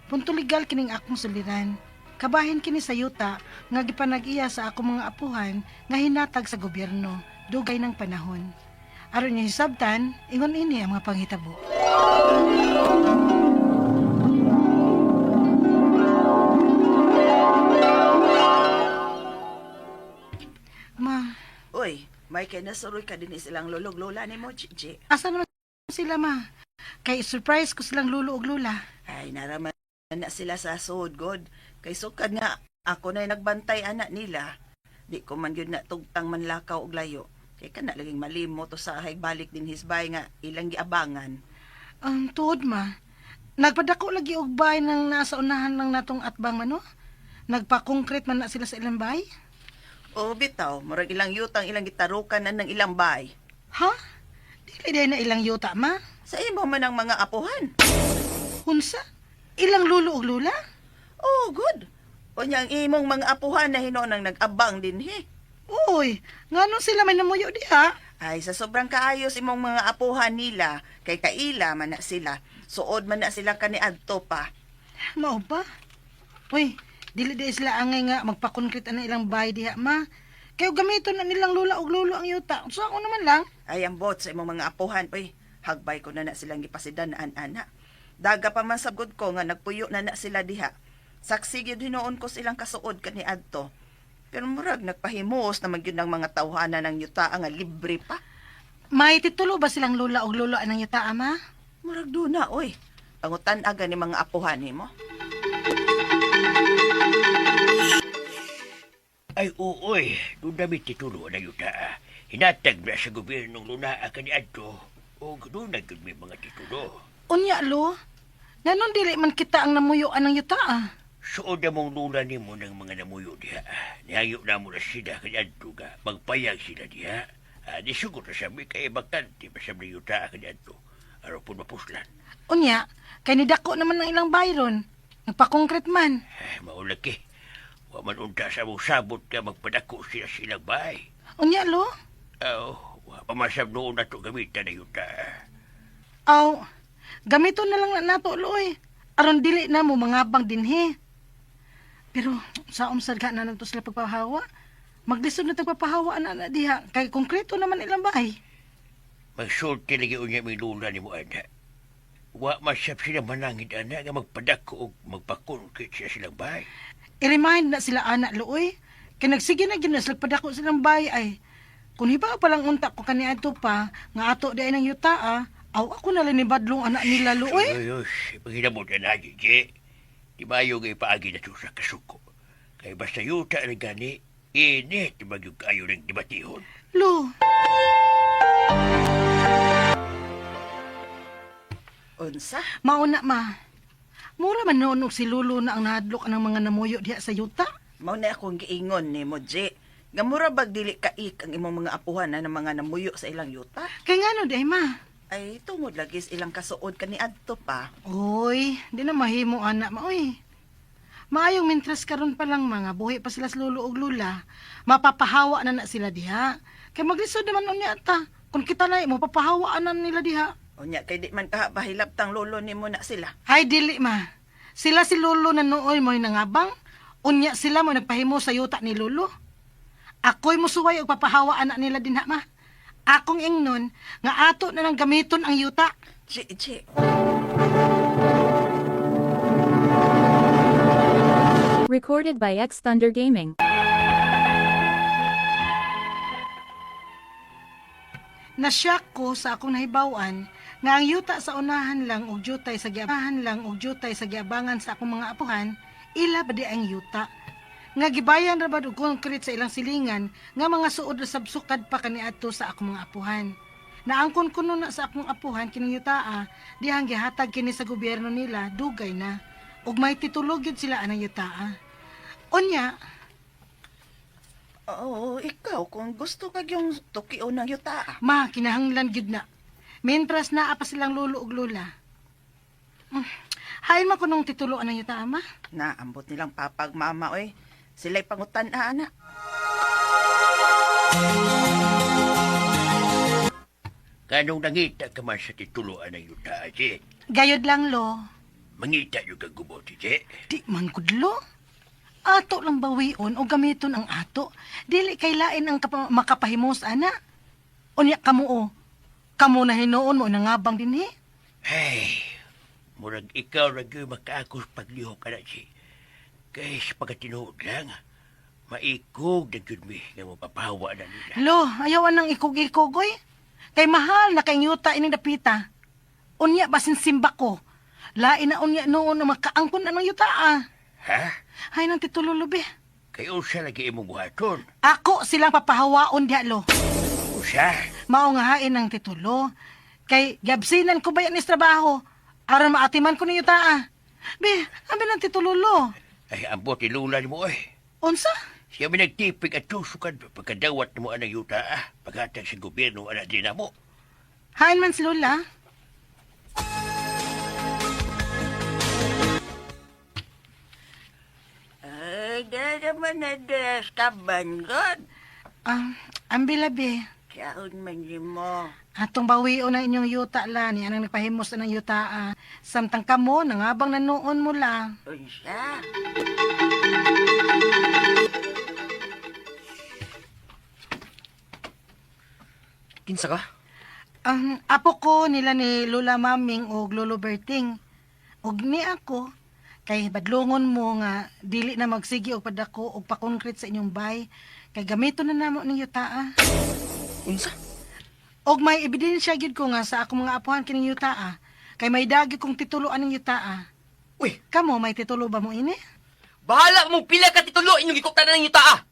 Punto legal kining akong suliran. Kabahin kini sa yuta nga gipanag-iya sa akong mga apuhan nga hinatag sa gobyerno, dugay ng panahon. Aron niyo hisabtan, ingon ini ang mga panghitabo. Ma, Uy, may kinasuroy ka din silang lulog-lula ni mo, Gigi. asa naman sila ma? Kay surprise ko silang lulo ug lula. Ay, naraman na sila sa sud, God. Kay sukad nga, ako na nagbantay anak nila. Di ko man yun na tugtang manlakaw og layo. Kay ka na laging malimo to sa ahay balik din hisbay nga ilang giabangan. Ang tuod ma, nagpadako lagi og bay nang nasa unahan lang natong atbang mano? Nagpa-concrete man na sila sa ilang bay? O bitaw, murag ilang yutang ilang gitarukan na ng ilang bay. Ha? Dili day na ilang yuta ma? Sa imo man ang mga apuhan. Hunsa? Ilang lulo ug lula? Oh, good. O niyang imong mga apuhan na hinoon ang nag-abang din, he. Uy, nganong sila may namuyo diha? Ay, sa sobrang kaayos imong mga apuhan nila, kay kaila man na sila. Suod man na sila kaniadto pa. Mao ba? Uy, dili di sila angay nga magpa-concrete ang ilang bahay diha ma. Kayo gamiton na nilang lula ug lulo ang yuta. So ako naman lang. Ay, ang bot sa imong mga apuhan, uy, hagbay ko na silang gipasidanaan, ana. Daga pa man sabgod ko nga nagpuyo na sila diha. Saksi gyud hinoon ko silang kasuod kaniadto. Pero murag nagpahimos na magyud ng mga tawhana ng yuta nga libre pa. May titulo ba silang lula ug lulo ang yuta ama? Murag duna, oy. Pangutan aga ni mga apuhan nimo. Ay, uoy, doon namin titulo na yuta. Hinatag na sa gobyernong luna ka ni Adto. O doon na yun may mga titulo. Unya lo, nanon dili man kita ang namuyoan ng yuta ah. Suod na mong luna ni mo ng mga namuyo diha. Nihayo na mo na sila ka ni Adto ka. Magpayag sila diha. Di sugot na siya may kaibakante pa siya may yuta ka ni Adto. Araw po mapuslan. Unya, kay nidako naman ng ilang bayron. Nagpa-concrete man. Maulag eh. Waman unta sa mong sabot ka magpadako sila silang bahay. Unya lo? Pamasab noon na ito gamitan na yuta. Aw, gamiton na lang na nato loy. Aron dili na mo mangabang dinhi. Pero sa umsad ka na nagto sila pagpahawa. Maglisod na tagpapahawa na diha. Kay konkreto naman ilang bahay. Magsulti lagi unya may lula ni mo, Ada. Wa masyap sila manangid ana nga magpadako og magpakongkit siya silang bahay. I-remind na sila anak luoy. Kay nagsige na ginas padako silang bay ay. Kung hiba pa lang unta ko kaniadto pa nga ato di ay nang yuta aw ako na lang ni badlong anak nila luoy. Ayos, paghinamot na je. Di mayo nga ipaagi na sa kasuko. Kay basta yuta na gani, init magyug kayo ng dibatihon. Lo. Unsa? Mauna ma. Mura man noon og si Lolo na ang nahadlok ng mga namuyo diha sa yuta. Mao na akong giingon ni mo, Je. Nga mura bag dili kaik ang imong mga apuhan na ng mga namuyo sa ilang yuta? Kay ngano di ma? Ay, tungod lagi sa ilang kasuod kani adto pa. Oy, di na mahimo anak ma oy. Maayong mintras karon pa lang mga buhi pa sila sa Lolo og Lula. Mapapahawa na sila diha. Kay maglisod naman unya ta. Kung kita na mo papahawaan na nila diha. Unya kay di man ka bahilabtang lolo nimo na sila. Ay dili ma. Sila si Lolo na nooy mo'y nangabang. Unya sila mo nagpahimo sa yuta ni Lolo. Ako'y musuway og papahawaan na nila dinha ma. Akong ingnon nga ato na nang gamiton ang yuta. Je. Recorded by X Thunder Gaming. Nasyak ko sa akong nahibawan nga ang yuta sa unahan lang og jutay sa giabangan sa akong mga apuhan, ila ba di ang yuta. Nga gibayan ra bad og concrete sa ilang silingan nga mga suod ra sabsukad pa kaniadto sa akong mga apuhan. Naangkon kuno na sa akong apuhan kining yutaa, dihang gihatag kini sa gobyerno nila dugay na ug may titulo gyud sila anang yutaa. Unya, Oo, ikaw kung gusto kag yung tukio ng yuta. ma kinahanglan gyud na. Mentras naa pa silang lolo ug lola. Hain man kunong titulo anang yutaa ma. Naambot nilang papag mama oy. Sila'y pangutan na anak. Kanong nangita ka man sa tituloan ng yuta, je. Gayod lang lo. Mangita yung kagubot, je. Di man kudlo. Ato lang bawion o gamiton ang ato. Dili kay lain ang makapahimos ana. Unya kamo o. Kamo na hinuon mo nangabang dinhi. Ay, murag ikaw nagyoy makaakos paglihok ka na, je. Kaya sa pagkatinuod lang, maikog na yun mi nga mapapahawa na nila. Lo, ayawan nang ikog-ikogoy. Kay mahal na kay yuta ining dapita. Unya basin simba ko. Lain na unya noon na makaangkon anong yuta Ha? Hay nang titulo lubi. Kayo siya lagi imong buhaton. Ako silang papahawaon diha lo. Siya? Mao nga hain ng titulo. Kay gabsinan ko ba yan is trabaho? Aron maatiman ko ni yuta Be, abi ng titulo lo. Ay, ambot ilula ni mo eh. Unsa? Siya minagtipig at tusukan pagkadawat mo anang yuta paghatag sa gobyerno anak din na mo. Hain man si Lola. Ay, dahil naman na das kaban god. Ang bilabi. Kaon man mo. Atong bawion na inyong yuta la ni anang nagpahimos na ng yuta samtang kamo nangabang nanoon mo la. Unsa? Kinsa ka? Ang apo ko nila ni Lola Maming o Lolo Berting. Og ni ako, kay badlongon mo nga dili na magsigi og padako og pa-concrete sa inyong bay, kay gamiton na namo ning yuta Unsa? Og may ebidensya gyud ko nga sa akong mga apuhan kining yuta kay may dagi kong tituloan ning yuta Uy, kamo may titulo ba mo ini? bahala mong pila ka titulo inyong gikuktanan ng yuta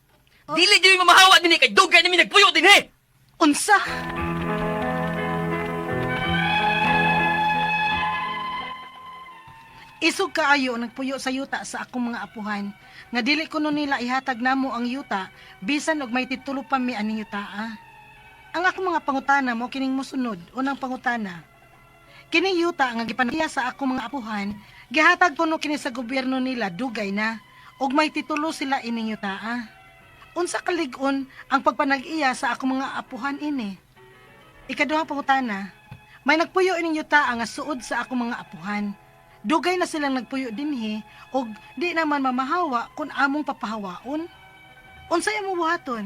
Dili dili mamahawa din kay dugay namin nagpuyo din Unsa? Isog kaayo nagpuyo sa yuta sa akong mga apuhan nga dili kuno nila ihatag namo ang yuta bisan og may titulo pa mi aning yuta Ang akong mga pangutana mo kining mosunod. Unang pangutana. Kining yuta nga gipanatiya sa akong mga apuhan, gihatag kuno kini sa gobyerno nila dugay na ug may titulo sila ining yuta Unsa kalig-on ang pagpanag-iya sa akong mga apuhan ini? Ikaduhang pangutana. May nagpuyo ining yuta nga suod sa akong mga apuhan. Dugay na silang nagpuyo dinhi ug di naman mamahawa kung among papahawaon. Unsay imong buhaton?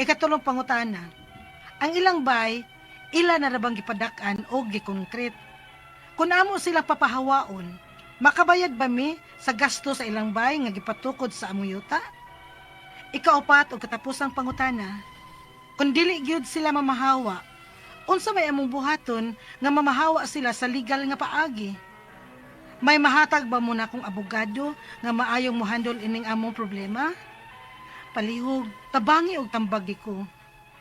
Ikatulong pangutana. Ang ilang bay, ila na rabang gipadak-an o gikonkret. Kung amo sila papahawaon, makabayad ba mi sa gasto sa ilang bay nga gipatukod sa among yuta? Ikaapat o katapusang pangutana, kung dili gyud sila mamahawa, unsa may among buhaton nga mamahawa sila sa legal nga paagi? May mahatag ba muna kung abogado nga maayong mohandle ining among problema? Palihog, tabangi og tambagi ko.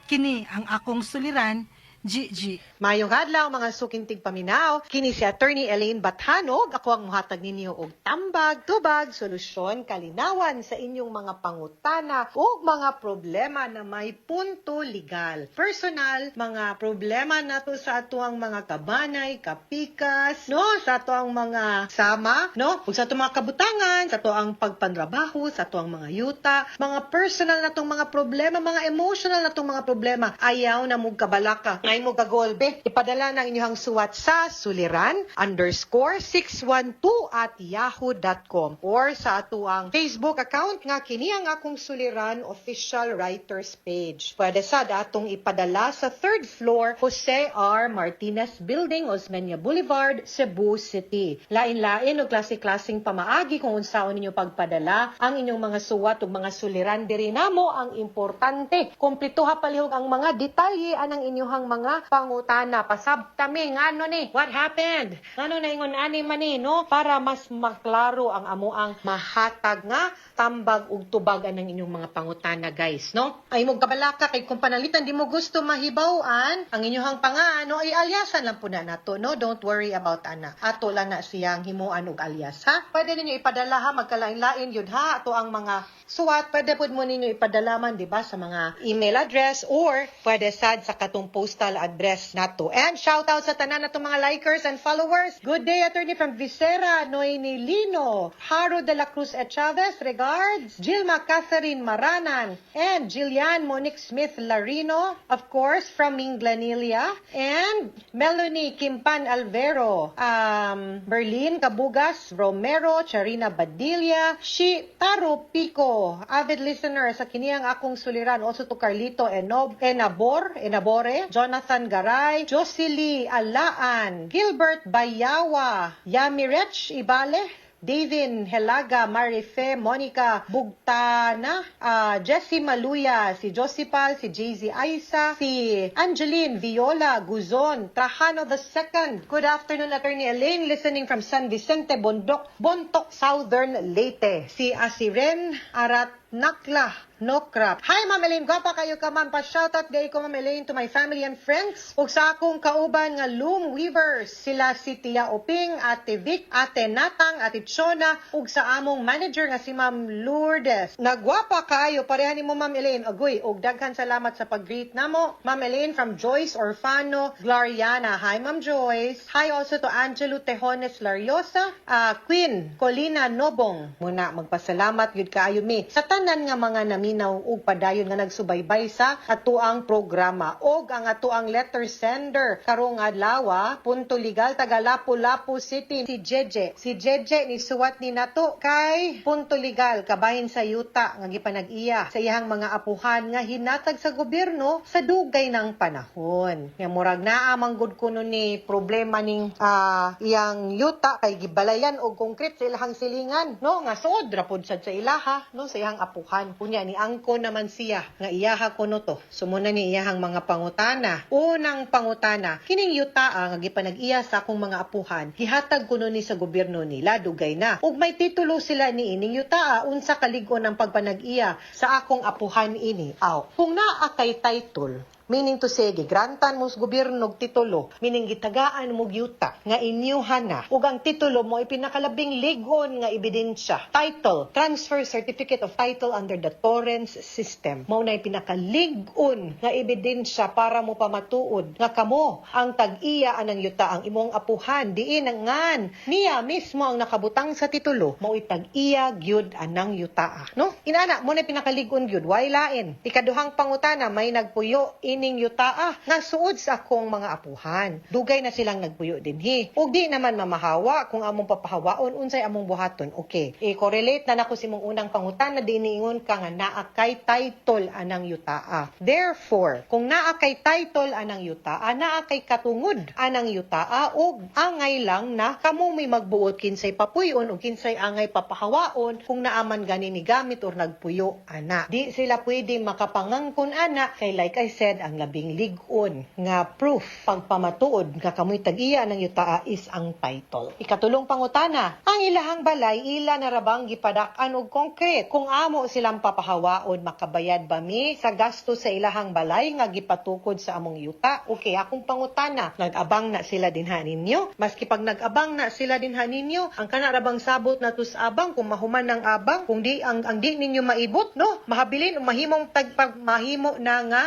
Kini ang akong suliran, Gigi. Mayong adlaw mga sukintig paminaw, kini si Attorney Elaine Bathanog, ako ang muhatag ninyo og tambag, tubag, solusyon, kalinawan sa inyong mga pangutana o mga problema na may punto legal. Personal, mga problema nato sa atuang mga kabanay, kapikas, no, sa atuang mga sama, no, ug sa atuang mga kabutangan, sa atuang pagpantrabaho, sa atuang mga yuta, mga personal natong mga problema, mga emotional natong mga problema, ayaw na mong kabalaka. Ngay mo gagolbe, ipadala ng inyong suwat sa suliran_612@yahoo.com or sa atuang Facebook account nga kini ang akong suliran official writers page. Pwede sad atong ipadala sa 3rd floor Jose R. Martinez Building, Osmeña Boulevard, Cebu City. Lain-lain o klase-klaseng pamaagi kung unsaon ninyo pagpadala ang inyong mga suwat ug mga suliran diri namo ang importante. Kumpletuha palihog ang mga detalye anang inyong mga pangutana. Pasabtami, ngano ni? What happened? Ngano na ingon ani man ni, no? Para mas maklaro ang amuang mahatag nga tambag ug tubag anang inyong mga pangutana, guys, no? Ay mo kabalaka kay kung panalitan di mo gusto mahibaw-an ang inyong pangano ay alyasan lang po na nato, no? Don't worry about ana. Ato lang na siyang himuan og alyas, ha? Pwede ninyo ipadala ha, magkalain-lain yun ha. Ato ang mga suwat, pwede po mo ninyo ipadala man, di ba, sa mga email address or pwede sad sa katong postal address nato. And shout out sa tanan natong mga likers and followers. Good day, attorney from Visera, Noemi Lino, Haro de la Cruz et Chavez, regards, Gilma Catherine Maranan, and Jillian Monique Smith Larino, of course, from Minglanilia, and Melanie Kimpan Alvero, Berlin Kabugas, Romero, Charina Badilla, Taro Pico, avid listener sa kiniyang akong suliran, also to Carlito Enabore, Jonathan Garay, Josely Alaan, Gilbert Bayawa, Yamirech Ibale, Davin Helaga, Marife, Monica Bugtana, Jessie Maluya, si Josipal, si JZ Aisa, si Angeline Viola Guzon, Trajano II. Good afternoon, Attorney Elaine, listening from San Vicente, Bontoc, Southern Leyte. Si Asiren Arat Nakla, Nokrap. Hi, Ma'am Elaine. Gwapa kayo ka, Ma'am. Pa-shoutout gay ko, Ma'am Elaine, to my family and friends. Ug sa akong kauban nga loom weavers. Sila si Tia Oping, Ate Vic, Ate Natang, Ate Chona, ug sa among manager nga si Ma'am Lourdes. Nagwapa kayo. Parehan ni mo, Ma'am Elaine. Agoy, ug daghan salamat sa pag-greet namo. Ma'am Elaine from Joyce Orfano, Gloriana. Hi, Ma'am Joyce. Hi also to Angelo Tejones Lariosa, Queen Colina Nobong. Muna, magpasalamat yun kaayo mi. Sa tanan nga mga naminaw ug padayon nga nagsubaybay sa atuang programa og ang atuang letter sender karong adlaw punto legal taga Lapu-Lapu City si Jeje ni suwat ni nato kay punto legal kabahin sa yuta nga gipanag-iya sa iyang mga apuhan nga hinatag sa gobyerno sa dugay ng panahon nga murag naa manggod kuno ni problema ning iyang yuta kay gibalayan og konkret sa ilahang silingan no nga suod ra pud sad sa ilaha no sa iyang apuhan. Kunya ni angko naman siya nga iyaha kuno to. Sumuna ni iyahang mga pangutana. Unang pangutana, kining yuta nga gipanag-iya sa akong mga apuhan, gihatag kuno ni sa gobyerno nila dugay na. Ug may titulo sila ni ining yuta unsa kalig-on ang pagpanag-iya sa akong apuhan ini. Kung naa kay title, meaning to say, grantan mo sa gobyerno og titulo, meaning gitagaan mo yuta nga inyuhan na, ug ang titulo mo ay pinakalabing ligon nga ebidensya. Title, Transfer Certificate of Title under the Torrens System. Mao na pinakaligon nga ebidensya para mo pamatuod nga kamo ang tag-iya anang yuta ang imong apuhan. Diin ngan niya mismo ang nakabutang sa titulo, mao tag-iya gyud anang yuta. No? Inana mo na pinakaligon gyud, way lain. Ikaduhang pangutana may nagpuyo in nining yuta nga suod sa akong mga apuhan. Dugay na silang nagpuyo dinhi. Ug di naman mamahawa kung among papahawaon unsay among buhaton. Okay. I-correlate na nako si mong unang pangutan na diniingon ka nga naa kay title anang yuta. Therefore, kung naa kay title anang yuta, naa kay katungod anang yuta ug angay lang na kamo may magbuot kinsay papuyon o kinsay angay papahawaon kung naaman gani ni gamit or nagpuyo ana. Di sila pwede makapangangkon ana kay like I said ang labing ligon nga proof pagpamatuod nga kamoy tag-iya ng yutaa is ang title. Ikatulong pangutana, ang ilahang balay ila narabang gipadak-an og konkret kung amo silang papahawaon makabayad ba mi sa gasto sa ilahang balay nga gipatukod sa among yuta. Okay, akong pangutana, nag-abang na sila dinha ninyo? Maski pag nag-abang na sila dinha ninyo, ang kana rabang sabot na tus abang kung mahuman ng abang, kung di ang di ninyo maibot, no? Mahabilin o mahimong mahimo na nga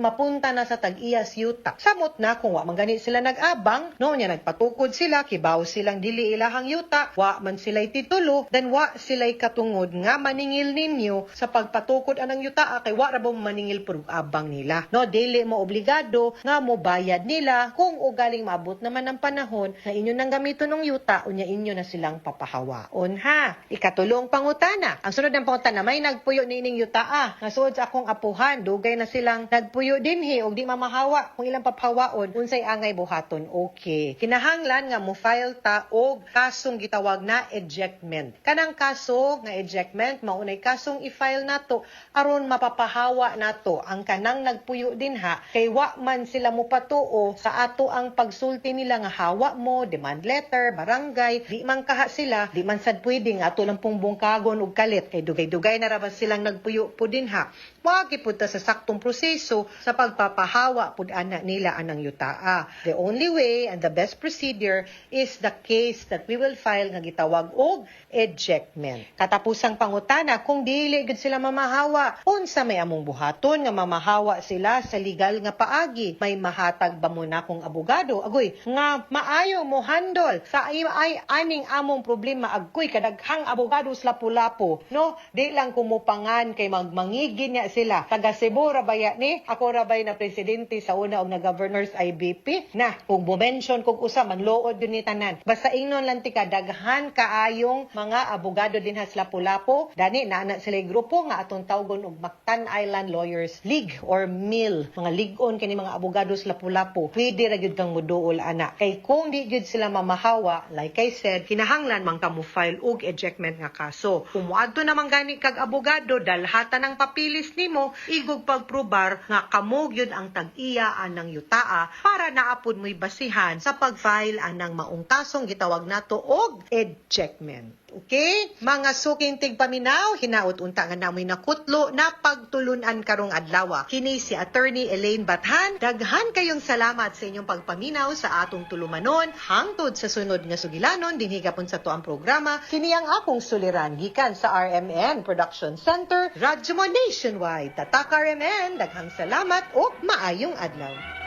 mapunta na sa tag-iyas yuta. Samot na kung wa man gani sila nag-abang, no, nya nagpatukod sila, kibaw silang dili ilahang yuta, wa man sila'y titulo, then wa sila'y katungod nga maningil ninyo sa pagpatukod anang yuta kay wa ra ba maningil pud abang nila. No, dili mo obligado nga mo bayad nila kung ugaling maabot naman ang panahon na inyo nang gamiton ng yuta unya inyo na silang papahawaon ha. Ikatulong pangutana. Ang sunod ng pangutana, may nagpuyo nining yuta nga suod sa akong apuhan, dugay na silang nagpuyo dinhi og di mamahawa kung ilang papahawaon unsay angay buhaton. Okay. Kinahanglan nga mo file ta og kasong gitawag na ejectment. Kanang kaso nga ejectment maunay kasong i-file nato aron mapapahawa nato ang kanang nagpuyo dinha kay wa man sila mo patuo sa ato ang pagsulti nila nga hawa mo, demand letter, barangay, di man kaha sila, di man sad pwede nga ato lang pong bungkagon og kalit kay dugay-dugay na ra ba silang nagpuyo po dinha. Wa gipud ta sa saktong proseso sa pagpapahawa pud ana nila anang yutaa. The only way and the best procedure is the case that we will file nga gitawag og ejectment. Katapusang pangutana, kung dili gid sila mamahawa, unsa may among buhaton nga mamahawa sila sa legal nga paagi? May mahatag ba mo na kung abogado? Agoy, nga maayo mo handle sa ay aning among problema agkoy kadaghang abogado sa lapu-lapu, no? Di lang kumupangan kay magmangigin niya sila. Taga Cebu rabaya ni, ako rabay na presidente sa una og na governors IBP na kung mo-mention kung usa man lood yun ni tanan. Basta ingnon lang tika daghan kaayong mga abogado din sa lapu-lapu. Dani na sila grupo nga atong tawgon og Mactan Island Lawyers League or MIL. Mga ligon kini mga abogado sa lapu-lapu. Pwede ra gyud kang moduol ana. Kay kung di gyud sila mamahawa, like I said, kinahanglan man ka mo file og ejectment nga kaso. Kung moadto naman gani kag abogado dalhatan ng papilis nimo igog pagprobar nga kamo gyud ang tag-iya anang yutaa para naapod mo'y basihan sa pag-file anang maong kasong gitawag nato og ejectment. Okay? Mga suking tigpaminaw, hinaot unta nga namoy nakutlo na pagtulunan karong adlaw. Kini si Attorney Elaine Bathan. Daghan kayong salamat sa inyong pagpaminaw sa atong tulumanon. Hangtod sa sunod nga sugilanon, dinhi gapon sa to ang programa. Kini ang akong suliran gikan sa RMN Production Center, Radyo mo Nationwide. Tatak RMN, daghang salamat o maayong adlaw.